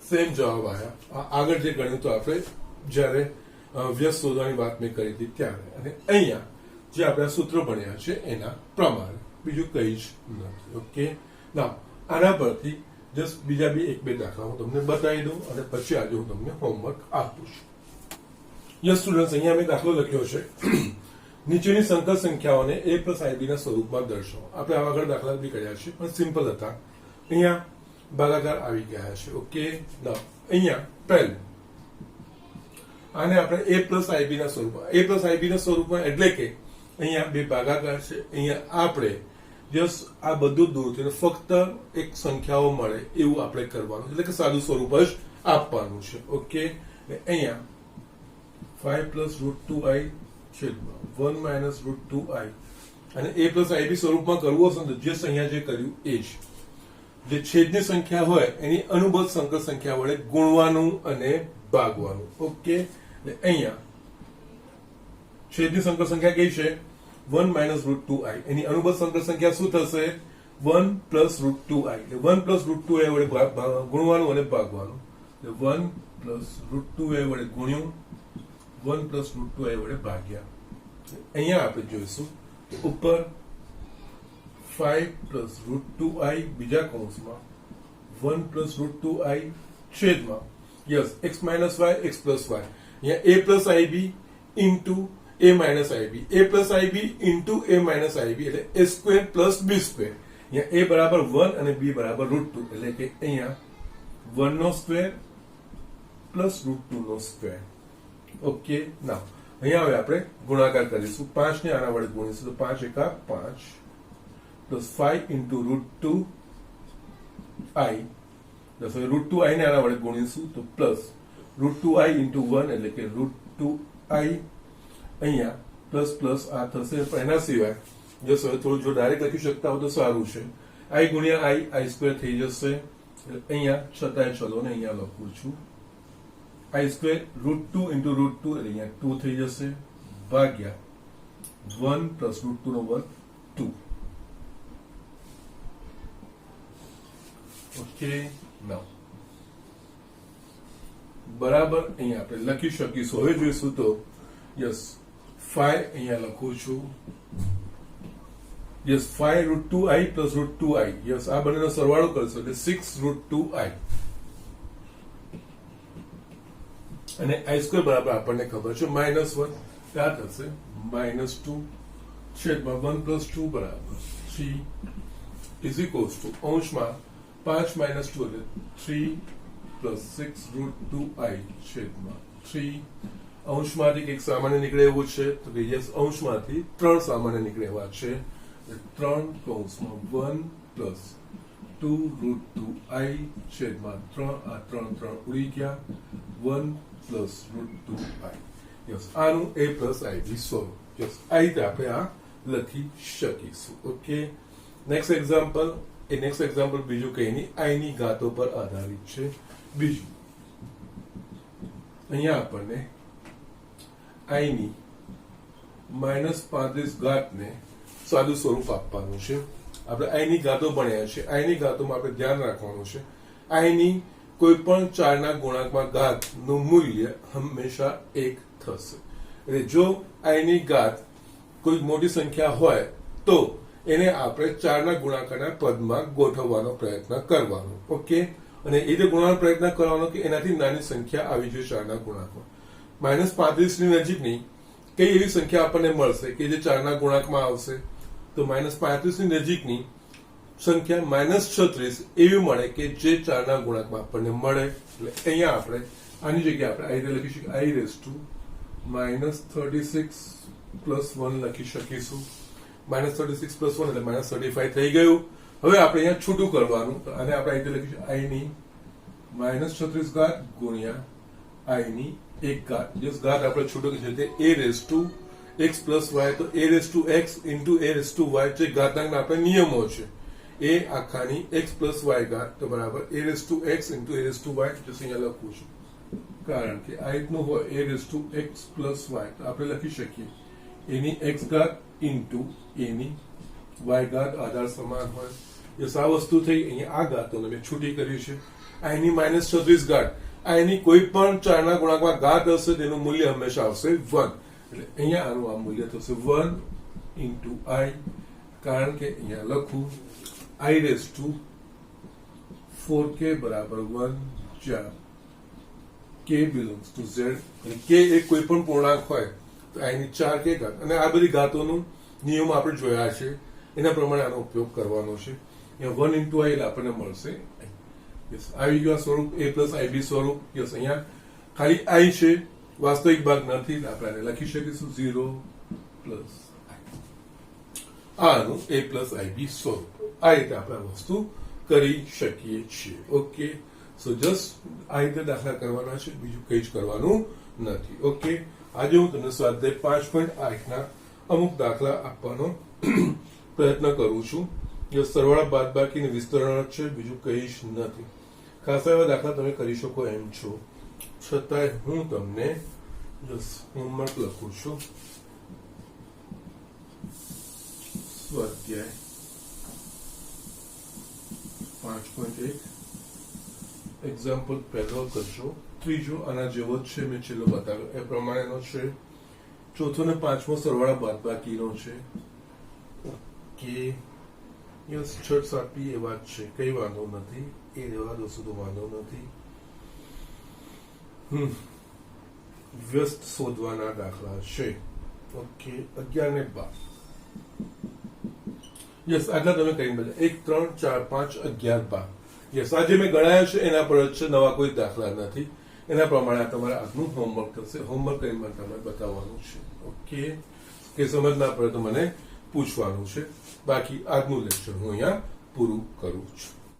same જવાબ આવ્યા. આગળ જે ગણ્યું તો આપણે જ્યારે વ્યસ્ત શોધવાની વાત મેં કરી હતી ત્યારે, અને અહીંયા જે આપણે સૂત્રો ભણ્યા છે એના પ્રમાણે, બીજું કઈ જ નથી. ઓકે, ના આના પરથી જસ્ટ બીજા એક બે દાખલા હું તમને બતાવી દઉં અને પછી આજે હું તમને હોમવર્ક આપું છું. યસ સ્ટુડન્ટ્સ, અહીંયા મેં દાખલો લખ્યો છે નીચેની સંકર સંખ્યાઓને a પ્લસ ib ના સ્વરૂપમાં દર્શાવો. આપણે આવા આગળ દાખલા બી કર્યા છે પણ સિમ્પલ હતા. અહીંયા ભાગાકાર આવી ગયા છે. ઓકે, ના અહીંયા પહેલું આને આપણે a પ્લસ ib ના સ્વરૂપમાં, a પ્લસ ib ના સ્વરૂપમાં એટલે કે અહીંયા બે ભાગાકાર છે. અહીંયા આપણે જસ્ટ આ બધું દૂર થઈને ફક્ત એક સંખ્યાઓ મળે એવું આપણે કરવાનું, એટલે કે સાદું સ્વરૂપ જ આપવાનું છે. ઓકે, અહીંયા 5 પ્લસ રૂટ 2i છેદમાં 1 માઇનસ રૂટ 2i, અને a પ્લસ ib સ્વરૂપમાં કરવું હશે તો જસ્ટ અહીંયા જે કર્યું એ જ, જે છેદની સંખ્યા હોય એની અનુબદ્ધ સંકર સંખ્યા વડે ગુણવાનું અને ભાગવાનું. ઓકે, અહીંયા છેદની સંકર સંખ્યા કઈ છે 1 માઇનસ રૂટ 2i, એની અનુબદ્ધ સંકર સંખ્યા શું થશે 1 પ્લસ રૂટ 2i. એટલે 1 પ્લસ રૂટ 2i વડે ગુણવાનું અને ભાગવાનું. એટલે 1 પ્લસ રૂટ 2i વડે ગુણ્યું, 1 પ્લસ રૂટ 2i વડે ભાગ્યા. અહીંયા આપણે જોઈશું ઉપર 5 પ્લસ રૂટ 2i બીજા કૌંસમાં 1 પ્લસ રૂટ 2i છેદમાં yes x minus y x plus y. અહીંયા a plus ib into a minus ib, a plus ib into a minus ib એટલે a square plus b square. અહીંયા a બરાબર 1 અને b બરાબર route 2, એટલે કે અહીંયા 1 નો સ્ક્વેર પ્લસ રૂટ 2 નો square. Okay, ના અહીંયા હવે આપણે ગુણાકાર કરીશું. 5 ને આના વડે ગુણીશું તો 5 એકા 5 plus 5 into route 2i, plus root 2i ને આના વડે ગુણીશું તો પ્લસ રૂટ 2i ઇન્ટુ 1 એટલે કે રૂટ 2i. અહીંયા પ્લસ પ્લસ આ થશે, પણ એના સિવાય જો થોડું જો ડાયરેક્ટ લખી શકતા હો તો સારું છે. i ગુણ્યા i સ્ક્વેર થઈ જશે. અહીંયા છતાંય ચલો ને અહીંયા લખું છું i square root 2 into route 2 એટલે અહીંયા 2 થઈ જશે ભાગ્યા 1 પ્લસ રૂટ 2 નો વર્ગ 2. ઓકે, નાઉ બરાબર અહીંયા આપણે લખી શકીશું. હવે જોઈશું તો યસ 5 અહીંયા લખું છું. Yes 5 root 2i plus root 2i, yes આ બંનેનો સરવાળો કરશો એટલે 6 રૂટ 2i, અને i સ્ક્વેર બરાબર આપણને ખબર છે -1, ત્યાં થશે -2 છેદમાં 1 પ્લસ 2 બરાબર 3 ઇઝ ઇક્વલ્સ ટુ અંશમાં 5 માઇનસ 2 એટલે 3 પ્લસ 6 રૂટ 2i છેદમાં 3. અંશમાંથી કંઈક સામાન્ય નીકળે એવું છે તો કે યસ અંશમાંથી 3 સામાન્ય નીકળે એવા છે. 3 કૌંસમાં 1 પ્લસ 2 રૂટ 2i છેદમાં 3, આ 3 ઉડી ગયા 1 પ્લસ રૂટ 2i. યસ આનું a પ્લસ ib સ્વરૂપ. યસ આ રીતે આપણે આ લખી શકીશું. Okay, next example. એ નેક્સ્ટ એક્ઝામ્પલ બીજું કઈ નહીં, i ની ઘાતો પર આધારિત છે. બીજું અહીંયા આપણને i ની -35 ઘાતને સાદું સ્વરૂપ આપવાનું છે. આપણે i ની ઘાતો ભણ્યા છે. i ની ઘાતોમાં આપણે ધ્યાન રાખવાનું છે i ની કોઈ પણ 4 ના ગુણાંકમાં ઘાતનું મૂલ્ય હંમેશા 1 થશે. એટલે જો i ની ઘાત કોઈ મોટી સંખ્યા હોય તો એને આપણે 4ના ગુણાકારના પદમાં ગોઠવવાનો પ્રયત્ન કરવાનો. ઓકે, અને એ રીતે ગુણાવાનો પ્રયત્ન કરવાનો કે એનાથી નાની સંખ્યા આવી જોઈએ 4ના ગુણાંકમાં. -35 ની નજીકની કઈ એવી સંખ્યા આપણને મળશે કે જે 4ના ગુણાંકમાં આવશે? તો -35 ની નજીકની સંખ્યા -36 એવી મળે કે જે 4ના ગુણાંકમાં આપણને મળે. એટલે અહીંયા આપણે આની જગ્યાએ આપણે આ રીતે લખીશું કે i-36 + 1 લખી શકીશું. -36 + 1 એટલે -35 થઈ ગયું. હવે આપણે અહીંયા છૂટું કરવાનું, તો આને આપણે આ રીતે લખીશું i ની -36 ઘાત ગુણ્યા i ની 1 ઘાત. જે ઘાત આપણે છૂટું કરીશું તે a x + y, તો a(x) * a(y) જે ઘાતાંકના આપણે નિયમો છે એ આખાની x + y ઘાત તો બરાબર a(x) * a(y) જે અહીંયા લખું છું, કારણ કે આ રીતનું હોય a(x + y) તો આપણે લખી શકીએ a ની x ઘાત ઇન્ટુ a ની y ઘાત, આધાર સમાન હોય. એ આ વસ્તુ થઈ. અહીંયા આ ઘાતોને મેં છૂટી કરી છે. i ની -36 ઘાત, i ની કોઈ પણ 4ના ગુણાંકમાં ઘાત હશે તેનું મૂલ્ય હંમેશા આવશે 1. એટલે અહીંયા આનું આ મૂલ્ય થશે 1 ઇન્ટુ i, કારણ કે અહીંયા લખું i(4k) બરાબર 1, જ્યાં k belongs to z. અને k એ કોઈ પણ પૂર્ણાંક હોય તો i ની 4k ઘાત, અને આ બધી ઘાતોનું નિયમ આપણે જોયા છે, એના પ્રમાણે આનો ઉપયોગ કરવાનો છે. અહીંયા 1 ઇન્ટુ i એટલે આપણને મળશે યસ. આવી ગયું સ્વરૂપ a + ib સ્વરૂપ. યસ, અહીંયા ખાલી i છે, વાસ્તવિક ભાગ નથી, આપણે આને લખી શકીશું 0 + આનું a + ib સ્વરૂપ. આ રીતે આપણે વસ્તુ કરી શકીએ છીએ. ઓકે, સો જસ્ટ આ રીતે દાખલા કરવાના છે, બીજું કંઈ જ કરવાનું નથી. ઓકે, આજે હું તમને સ્વાધ્યાય 5.8 ના અમુક દાખલા આપવાનો પ્રયત્ન કરું છું. જે સરવાળા બાદબાકી ને વિસ્તરણ છે, બીજું કંઈ જ નથી. ખાસ એવા દાખલા તમે કરી શકો એમ છો, છતાંય હું તમને હોમવર્ક લખું છું. સ્વાધ્યાય 5.1 એક્ઝામ્પલ પહેલો કરજો. ત્રીજો આના જેવો જ છે, મેં છેલ્લો બતાવ્યો એ પ્રમાણેનો છે. ચોથો ને પાંચમો સરવાળા બાદબાકીનો છે. ઓકે, યસ, 6, 7 એ વાત છે, કઈ વાંધો નથી, એ રહેવા દો, તો વાંધો નથી. વ્યસ્ત શોધવાના દાખલા છે. ઓકે, 11 ને 12. યસ, આટલા તમે કરી બધા 1, 3, 4, 5, 11, 12. યસ, આ જે મેં ગણાયા છે એના પર જ છે, નવા કોઈ દાખલા નથી. એના પ્રમાણે આ તમારે આજનું હોમવર્ક થશે. હોમવર્ક કરીને તમારે બતાવવાનું છે. ઓકે, કે સમજ ના પડે તો મને પૂછવાનું છે. બાકી આજનું લેક્ચર હું અહીંયા પૂરું કરું છું.